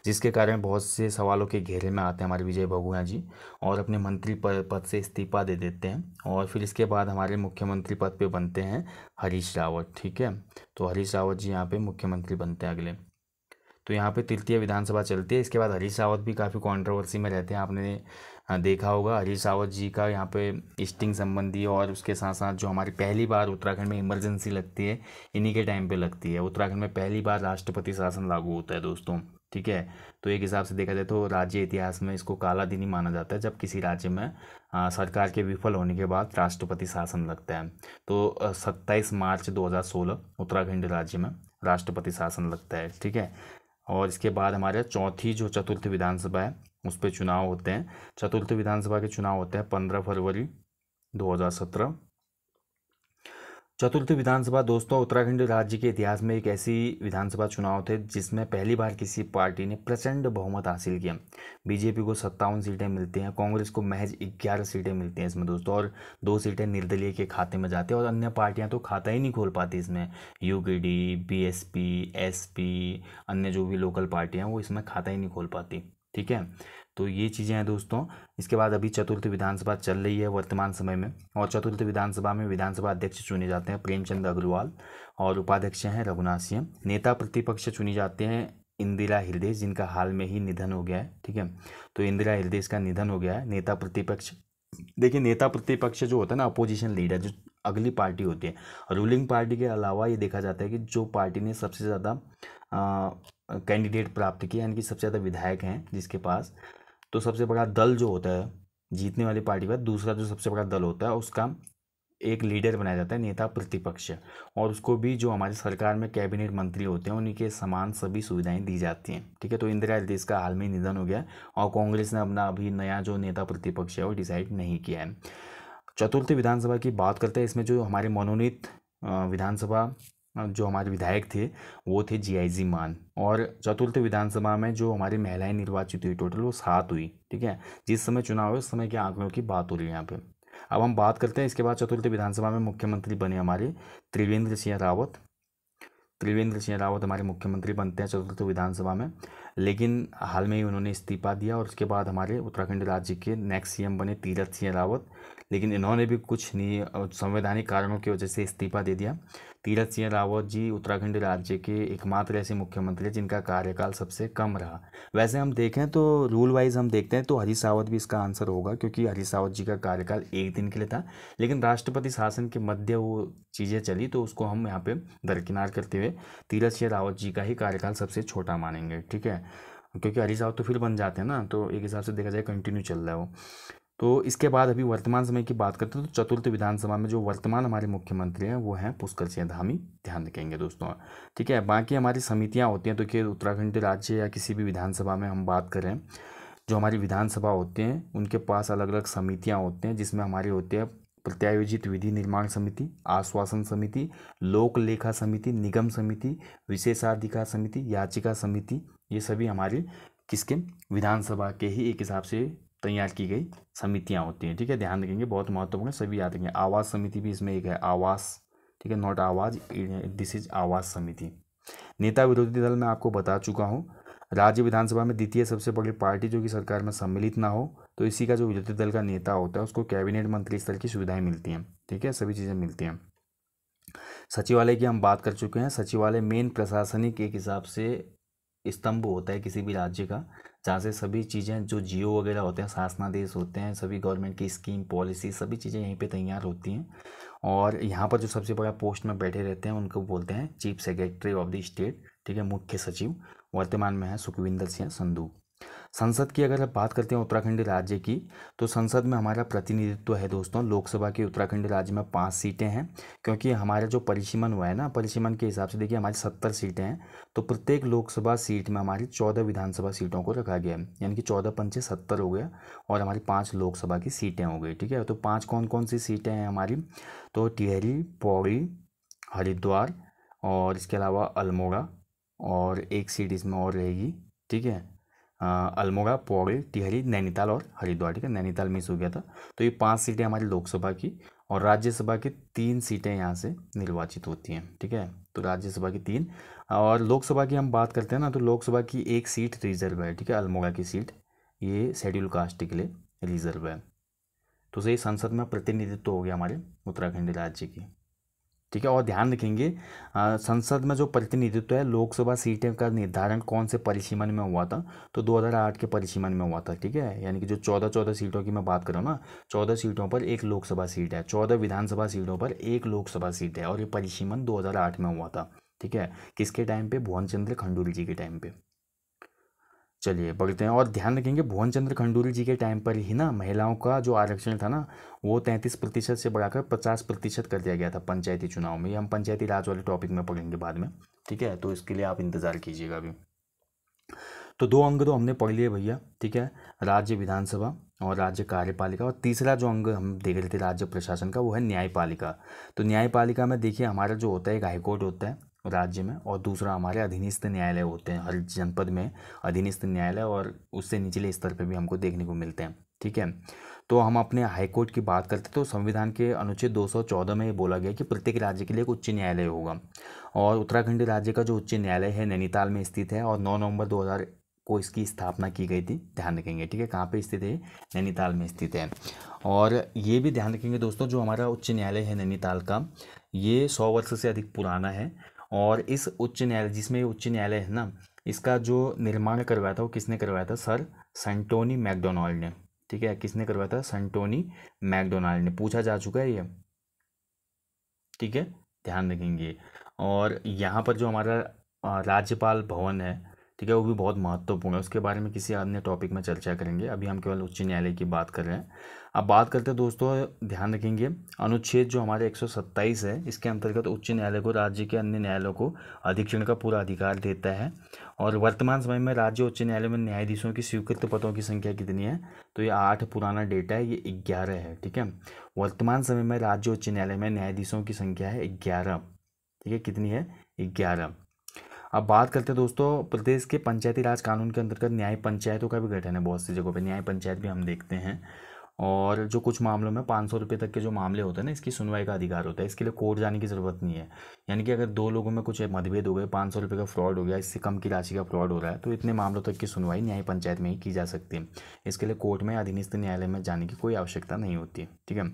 जिसके कारण बहुत से सवालों के घेरे में आते हैं हमारे विजय बहुगुणा जी और अपने मंत्री पद से इस्तीफा दे देते हैं। और फिर इसके बाद हमारे मुख्यमंत्री पद पे बनते हैं हरीश रावत। ठीक है, तो हरीश रावत जी यहाँ पे मुख्यमंत्री बनते हैं अगले। तो यहाँ पे तृतीय विधानसभा चलती है। इसके बाद हरीश रावत भी काफ़ी कंट्रोवर्सी में रहते हैं। आपने देखा होगा हरीश रावत जी का यहाँ पे स्टिंग संबंधी और उसके साथ साथ जो हमारी पहली बार उत्तराखंड में इमरजेंसी लगती है इन्हीं के टाइम पे लगती है। उत्तराखंड में पहली बार राष्ट्रपति शासन लागू होता है दोस्तों। ठीक है, तो एक हिसाब से देखा जाए तो राज्य इतिहास में इसको काला दिन ही माना जाता है जब किसी राज्य में सरकार के विफल होने के बाद राष्ट्रपति शासन लगता है। तो 27 मार्च 2016 उत्तराखंड राज्य में राष्ट्रपति शासन लगता है। ठीक है, और इसके बाद हमारे चौथी जो चतुर्थ विधानसभा है उस पर चुनाव होते हैं। चतुर्थ विधानसभा के चुनाव होते हैं 15 फरवरी 2017। चतुर्थ विधानसभा दोस्तों उत्तराखंड राज्य के इतिहास में एक ऐसी विधानसभा चुनाव थे जिसमें पहली बार किसी पार्टी ने प्रचंड बहुमत हासिल किया। बीजेपी को 57 सीटें मिलती हैं, कांग्रेस को महज 11 सीटें मिलती हैं इसमें दोस्तों, और 2 सीटें निर्दलीय के खाते में जाती हैं और अन्य पार्टियां तो खाता ही नहीं खोल पाती इसमें। यूकेडी, बीएसपी, एसपी, अन्य जो भी लोकल पार्टियां वो इसमें खाता ही नहीं खोल पाती। ठीक है, तो ये चीज़ें हैं दोस्तों। इसके बाद अभी चतुर्थ विधानसभा चल रही है वर्तमान समय में और चतुर्थ विधानसभा में विधानसभा अध्यक्ष चुने जाते हैं प्रेमचंद अग्रवाल और उपाध्यक्ष हैं रघुनाथ सिंह। नेता प्रतिपक्ष चुनी जाते हैं इंदिरा हृदय जिनका हाल में ही निधन हो गया है। ठीक है, तो इंदिरा हृदय का निधन हो गया है। नेता प्रतिपक्ष, देखिए नेता प्रतिपक्ष जो होता है ना, अपोजिशन लीडर, जो अगली पार्टी होती है। रूलिंग पार्टी के अलावा ये देखा जाता है कि जो पार्टी ने सबसे ज़्यादा कैंडिडेट प्राप्त किया, यानी कि सबसे ज़्यादा विधायक हैं जिसके पास, तो सबसे बड़ा दल जो होता है जीतने वाली पार्टी का दूसरा जो सबसे बड़ा दल होता है उसका एक लीडर बनाया जाता है, नेता प्रतिपक्ष, और उसको भी जो हमारी सरकार में कैबिनेट मंत्री होते हैं उन्हीं के समान सभी सुविधाएं दी जाती हैं। ठीक है, तो इंदिरा गांधी का हाल में निधन हो गया और कांग्रेस ने अपना अभी नया जो नेता प्रतिपक्ष है वो डिसाइड नहीं किया है। चतुर्थ विधानसभा की बात करते हैं, इसमें जो हमारे मनोनीत विधानसभा जो हमारे विधायक थे वो थे जीआईजी मान, और चतुर्थ विधानसभा में जो हमारी महिलाएं निर्वाचित हुई टोटल वो 7 हुई। ठीक है, जिस समय चुनाव हुए उस समय के आंकड़ों की बात हो रही है यहाँ पे। अब हम बात करते हैं इसके बाद चतुर्थ विधानसभा में मुख्यमंत्री बने हमारे त्रिवेंद्र सिंह रावत। त्रिवेंद्र सिंह रावत हमारे मुख्यमंत्री बनते हैं चतुर्थ विधानसभा में, लेकिन हाल में ही उन्होंने इस्तीफा दिया और उसके बाद हमारे उत्तराखंड राज्य के नेक्स्ट सीएम बने तीरथ सिंह रावत, लेकिन इन्होंने भी कुछ नहीं संवैधानिक कारणों की वजह से इस्तीफा दे दिया। तीरथ सिंह रावत जी उत्तराखंड राज्य के एकमात्र ऐसे मुख्यमंत्री हैं जिनका कार्यकाल सबसे कम रहा। वैसे हम देखें तो रूल वाइज हम देखते हैं तो हरीश रावत भी इसका आंसर होगा, क्योंकि हरीश रावत जी का कार्यकाल 1 दिन के लिए था, लेकिन राष्ट्रपति शासन के मध्य वो चीज़ें चली तो उसको हम यहाँ पे दरकिनार करते हुए तीरथ सिंह रावत जी का ही कार्यकाल सबसे छोटा मानेंगे। ठीक है, क्योंकि हरीश रावत तो फिर बन जाते हैं ना, तो एक हिसाब से देखा जाए कंटिन्यू चल रहा है वो। तो इसके बाद अभी वर्तमान समय की बात करते हैं तो चतुर्थ विधानसभा में जो वर्तमान हमारे मुख्यमंत्री हैं वो हैं पुष्कर सिंह धामी, ध्यान रखेंगे दोस्तों। ठीक है, बाकी हमारी समितियां होती हैं, तो कि उत्तराखंड राज्य या किसी भी विधानसभा में हम बात करें, जो हमारी विधानसभा होते हैं उनके पास अलग अलग समितियाँ होते हैं, जिसमें हमारी होती है प्रत्यायोजित विधि निर्माण समिति, आश्वासन समिति, लोक लेखा समिति, निगम समिति, विशेषाधिकार समिति, याचिका समिति। ये सभी हमारी किसके विधानसभा के ही एक हिसाब से तैयार की गई समितियां होती हैं। ठीक है, ध्यान रखेंगे, बहुत महत्वपूर्ण है, सभी याद रखेंगे। आवास समिति भी इसमें एक है, आवास। ठीक है, नॉट आवाज, दिस इज आवास समिति। नेता विरोधी दल मैं आपको बता चुका हूँ। राज्य विधानसभा में द्वितीय सबसे बड़ी पार्टी जो कि सरकार में सम्मिलित ना हो तो इसी का जो विरोधी दल का नेता होता है उसको कैबिनेट मंत्री स्तर की सुविधाएं मिलती हैं। ठीक है, सभी चीज़ें मिलती हैं। सचिवालय की हम बात कर चुके हैं। सचिवालय मेन प्रशासनिक एक हिसाब से स्तंभ होता है किसी भी राज्य का, जहाँ से सभी चीज़ें जो जियो वगैरह होते हैं, शासनादेश होते हैं, सभी गवर्नमेंट की स्कीम पॉलिसी सभी चीज़ें यहीं पे तैयार होती हैं। और यहाँ पर जो सबसे बड़ा पोस्ट में बैठे रहते हैं उनको बोलते हैं chief secretary of the state. ठीक है, मुख्य सचिव। वर्तमान में है सुखविंदर सिंह संधू। संसद की अगर बात करते हैं उत्तराखंड राज्य की, तो संसद में हमारा प्रतिनिधित्व है दोस्तों। लोकसभा की उत्तराखंड राज्य में 5 सीटें हैं, क्योंकि हमारा जो परिसीमन हुआ है ना, परिसीमन के हिसाब से देखिए हमारी 70 सीटें हैं, तो प्रत्येक लोकसभा सीट में हमारी 14 विधानसभा सीटों को रखा गया है, यानी कि 14 पंचे 70 हो गया, और हमारी 5 लोकसभा की सीटें हो गई। ठीक है, तो 5 कौन कौन सी सीटें हैं हमारी, तो टिहरी, पौड़ी, हरिद्वार, और इसके अलावा अल्मोड़ा, और एक सीट इसमें और रहेगी। ठीक है, अल्मोड़ा, पौड़ी, टिहरी, नैनीताल और हरिद्वार। ठीक है, नैनीताल मिस हो गया था। तो ये 5 सीटें हमारी लोकसभा की, और राज्यसभा की 3 सीटें यहाँ से निर्वाचित होती हैं। ठीक है, तो राज्यसभा की 3, और लोकसभा की हम बात करते हैं ना, तो लोकसभा की 1 सीट रिजर्व है। ठीक है, अल्मोड़ा की सीट ये शेड्यूल कास्ट के लिए रिजर्व है। तो सही संसद में प्रतिनिधित्व हो गया हमारे उत्तराखंड राज्य की। ठीक है, और ध्यान रखेंगे संसद में जो प्रतिनिधित्व है, लोकसभा सीटें का निर्धारण कौन से परिसीमन में हुआ था, तो 2008 के परिसीमन में हुआ था। ठीक है, यानी कि जो 14 सीटों की मैं बात कर रहा हूँ ना, 14 सीटों पर 1 लोकसभा सीट है, 14 विधानसभा सीटों पर 1 लोकसभा सीट है, और ये परिसीमन 2008 में हुआ था। ठीक है, किसके टाइम पे, भुवन चंद्र खंडूरी जी के टाइम पे। चलिए बढ़ते हैं, और ध्यान रखेंगे भुवन चंद्र खंडूरी जी के टाइम पर ही ना महिलाओं का जो आरक्षण था ना, वो 33% से बढ़ाकर 50% कर दिया गया था पंचायती चुनाव में। ये हम पंचायती राज वाले टॉपिक में पढ़ेंगे बाद में। ठीक है, तो इसके लिए आप इंतज़ार कीजिएगा अभी। तो 2 अंग तो हमने पढ़ लिए भैया। ठीक है, राज्य विधानसभा और राज्य कार्यपालिका, और तीसरा जो अंग हम देख रहे थे राज्य प्रशासन का वो है न्यायपालिका। तो न्यायपालिका में देखिए हमारा जो होता है एक हाईकोर्ट होता है राज्य में, और दूसरा हमारे अधीनस्थ न्यायालय होते हैं। हर जनपद में अधीनस्थ न्यायालय और उससे निचले स्तर पर भी हमको देखने को मिलते हैं। ठीक है, तो हम अपने हाईकोर्ट की बात करते हैं तो संविधान के अनुच्छेद 214 में ये बोला गया कि प्रत्येक राज्य के लिए एक उच्च न्यायालय होगा, और उत्तराखंड राज्य का जो उच्च न्यायालय है नैनीताल में स्थित है, और 9 नवंबर 2000 को इसकी स्थापना की गई थी। ध्यान रखेंगे। ठीक है, कहाँ पे स्थित है, नैनीताल में स्थित है। और ये भी ध्यान रखेंगे दोस्तों, जो हमारा उच्च न्यायालय है नैनीताल का, ये 100 वर्ष से अधिक पुराना है, और इस उच्च न्यायालय जिसमें ये उच्च न्यायालय है ना, इसका जो निर्माण करवाया था वो किसने करवाया था, सर सेंटोनी मैकडोनाल्ड ने। ठीक है, किसने करवाया था, सेंटोनी मैकडोनाल्ड ने। पूछा जा चुका है ये। ठीक है, ध्यान रखेंगे। और यहाँ पर जो हमारा राज्यपाल भवन है, ठीक है, वो भी बहुत महत्वपूर्ण है। उसके बारे में किसी अन्य टॉपिक में चर्चा करेंगे, अभी हम केवल उच्च न्यायालय की बात कर रहे हैं। अब बात करते हैं दोस्तों, ध्यान रखेंगे अनुच्छेद जो हमारे 127 है, इसके अंतर्गत उच्च न्यायालय को राज्य के अन्य न्यायालयों को अधीक्षण का पूरा अधिकार देता है। और वर्तमान समय में राज्य उच्च न्यायालय में न्यायाधीशों की स्वीकृत पदों की संख्या कितनी है? तो ये 8, पुराना डेटा है, ये 11 है। ठीक है, वर्तमान समय में राज्य उच्च न्यायालय में न्यायाधीशों की संख्या है 11। ठीक है, कितनी है? 11। अब बात करते हैं दोस्तों, प्रदेश के पंचायती राज कानून के अंतर्गत न्याय पंचायतों का भी गठन है बहुत सी जगहों पे, न्याय पंचायत भी हम देखते हैं। और जो कुछ मामलों में 500 रुपये तक के जो मामले होते हैं ना, इसकी सुनवाई का अधिकार होता है। इसके लिए कोर्ट जाने की ज़रूरत नहीं है। यानी कि अगर दो लोगों में कुछ मतभेद हो गए, 500 रुपये का फ्रॉड हो गया, इससे कम की राशि का फ्रॉड हो रहा है, तो इतने मामलों तक की सुनवाई न्याय पंचायत में ही की जा सकती है। इसके लिए कोर्ट में अधीनस्थ न्यायालय में जाने की कोई आवश्यकता नहीं होती। ठीक है,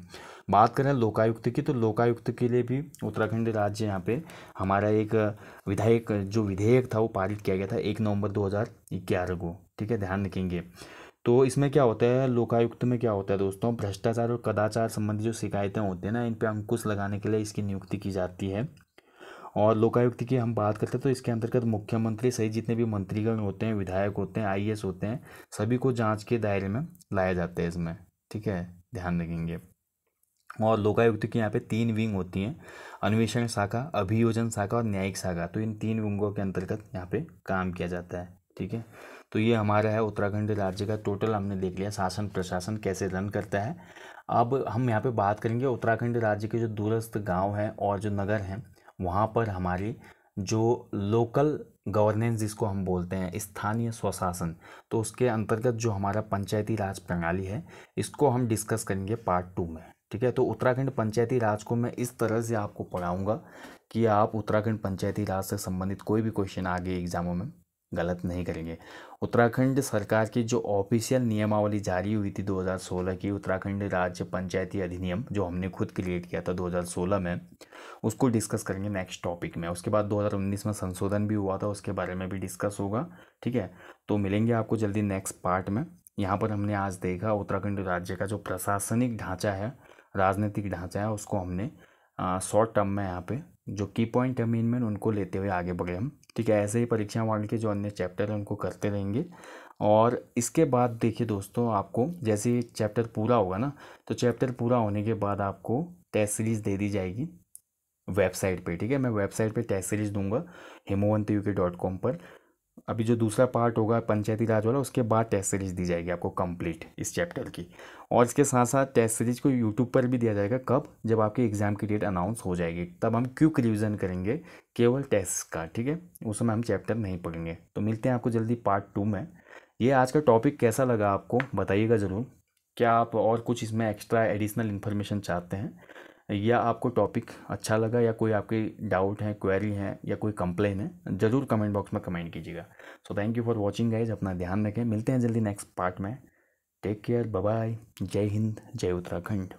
बात करें लोकायुक्त की, तो लोकायुक्त के लिए भी उत्तराखंड राज्य यहाँ पे हमारा एक विधेयक था वो पारित किया गया था 1 नवंबर 2011 को। ठीक है, ध्यान रखेंगे। तो इसमें क्या होता है, लोकायुक्त में क्या होता है दोस्तों, भ्रष्टाचार और कदाचार संबंधी जो शिकायतें होती हैं ना, इन पे अंकुश लगाने के लिए इसकी नियुक्ति की जाती है। और लोकायुक्त की हम बात करते हैं तो इसके अंतर्गत मुख्यमंत्री सहित जितने भी मंत्रीगण होते हैं, विधायक होते हैं, आईएएस होते हैं, सभी को जांच के दायरे में लाया जाता है इसमें। ठीक है, ध्यान रखेंगे। और लोकायुक्त की यहाँ पे 3 विंग होती हैं, अन्वेषण शाखा, अभियोजन शाखा और न्यायिक शाखा। तो इन 3 विंगों के अंतर्गत यहाँ पे काम किया जाता है। ठीक है, तो ये हमारा है उत्तराखंड राज्य का टोटल हमने देख लिया, शासन प्रशासन कैसे रन करता है। अब हम यहाँ पे बात करेंगे उत्तराखंड राज्य के जो दूरस्थ गांव हैं और जो नगर हैं, वहाँ पर हमारी जो लोकल गवर्नेंस जिसको हम बोलते हैं, स्थानीय स्वशासन, तो उसके अंतर्गत जो हमारा पंचायती राज प्रणाली है, इसको हम डिस्कस करेंगे पार्ट 2 में। ठीक है, तो उत्तराखंड पंचायती राज को मैं इस तरह से आपको पढ़ाऊंगा कि आप उत्तराखंड पंचायती राज से संबंधित कोई भी क्वेश्चन आगे एग्जामों में गलत नहीं करेंगे। उत्तराखंड सरकार की जो ऑफिशियल नियमावली जारी हुई थी 2016 की, उत्तराखंड राज्य पंचायती अधिनियम, जो हमने खुद क्रिएट किया था 2016 में, उसको डिस्कस करेंगे नेक्स्ट टॉपिक में। उसके बाद 2019 में संशोधन भी हुआ था, उसके बारे में भी डिस्कस होगा। ठीक है, तो मिलेंगे आपको जल्दी नेक्स्ट पार्ट में। यहाँ पर हमने आज देखा उत्तराखंड राज्य का जो प्रशासनिक ढांचा है, राजनीतिक ढांचा है, उसको हमने शॉर्ट टर्म में यहाँ पे जो की पॉइंट है मेन उनको लेते हुए आगे बढ़े हम। ठीक है, ऐसे ही परीक्षा वाले के जो अन्य चैप्टर हैं उनको करते रहेंगे। और इसके बाद देखिए दोस्तों, आपको जैसे ही चैप्टर पूरा होगा ना, तो चैप्टर पूरा होने के बाद आपको टेस्ट सीरीज़ दे दी जाएगी वेबसाइट पे। ठीक है, मैं वेबसाइट पे टेस्ट सीरीज़ दूंगा hemowantuk.com पर। अभी जो दूसरा पार्ट होगा पंचायती राज वाला, उसके बाद टेस्ट सीरीज दी जाएगी आपको कंप्लीट इस चैप्टर की। और इसके साथ साथ टेस्ट सीरीज को यूट्यूब पर भी दिया जाएगा। कब? जब आपके एग्जाम की डेट अनाउंस हो जाएगी, तब हम क्विक रिवीजन करेंगे केवल टेस्ट का। ठीक है, उस समय हम चैप्टर नहीं पढ़ेंगे। तो मिलते हैं आपको जल्दी पार्ट 2 में। ये आज का टॉपिक कैसा लगा आपको बताइएगा ज़रूर। क्या आप और कुछ इसमें एक्स्ट्रा एडिशनल इन्फॉर्मेशन चाहते हैं, या आपको टॉपिक अच्छा लगा, या कोई आपके डाउट है, क्वेरी है, या कोई कंप्लेन है, ज़रूर कमेंट बॉक्स में कमेंट कीजिएगा। So thank you for watching guys, अपना ध्यान रखें, मिलते हैं जल्दी नेक्स्ट पार्ट में। टेक केयर, बाय बाय, जय हिंद, जय उत्तराखंड।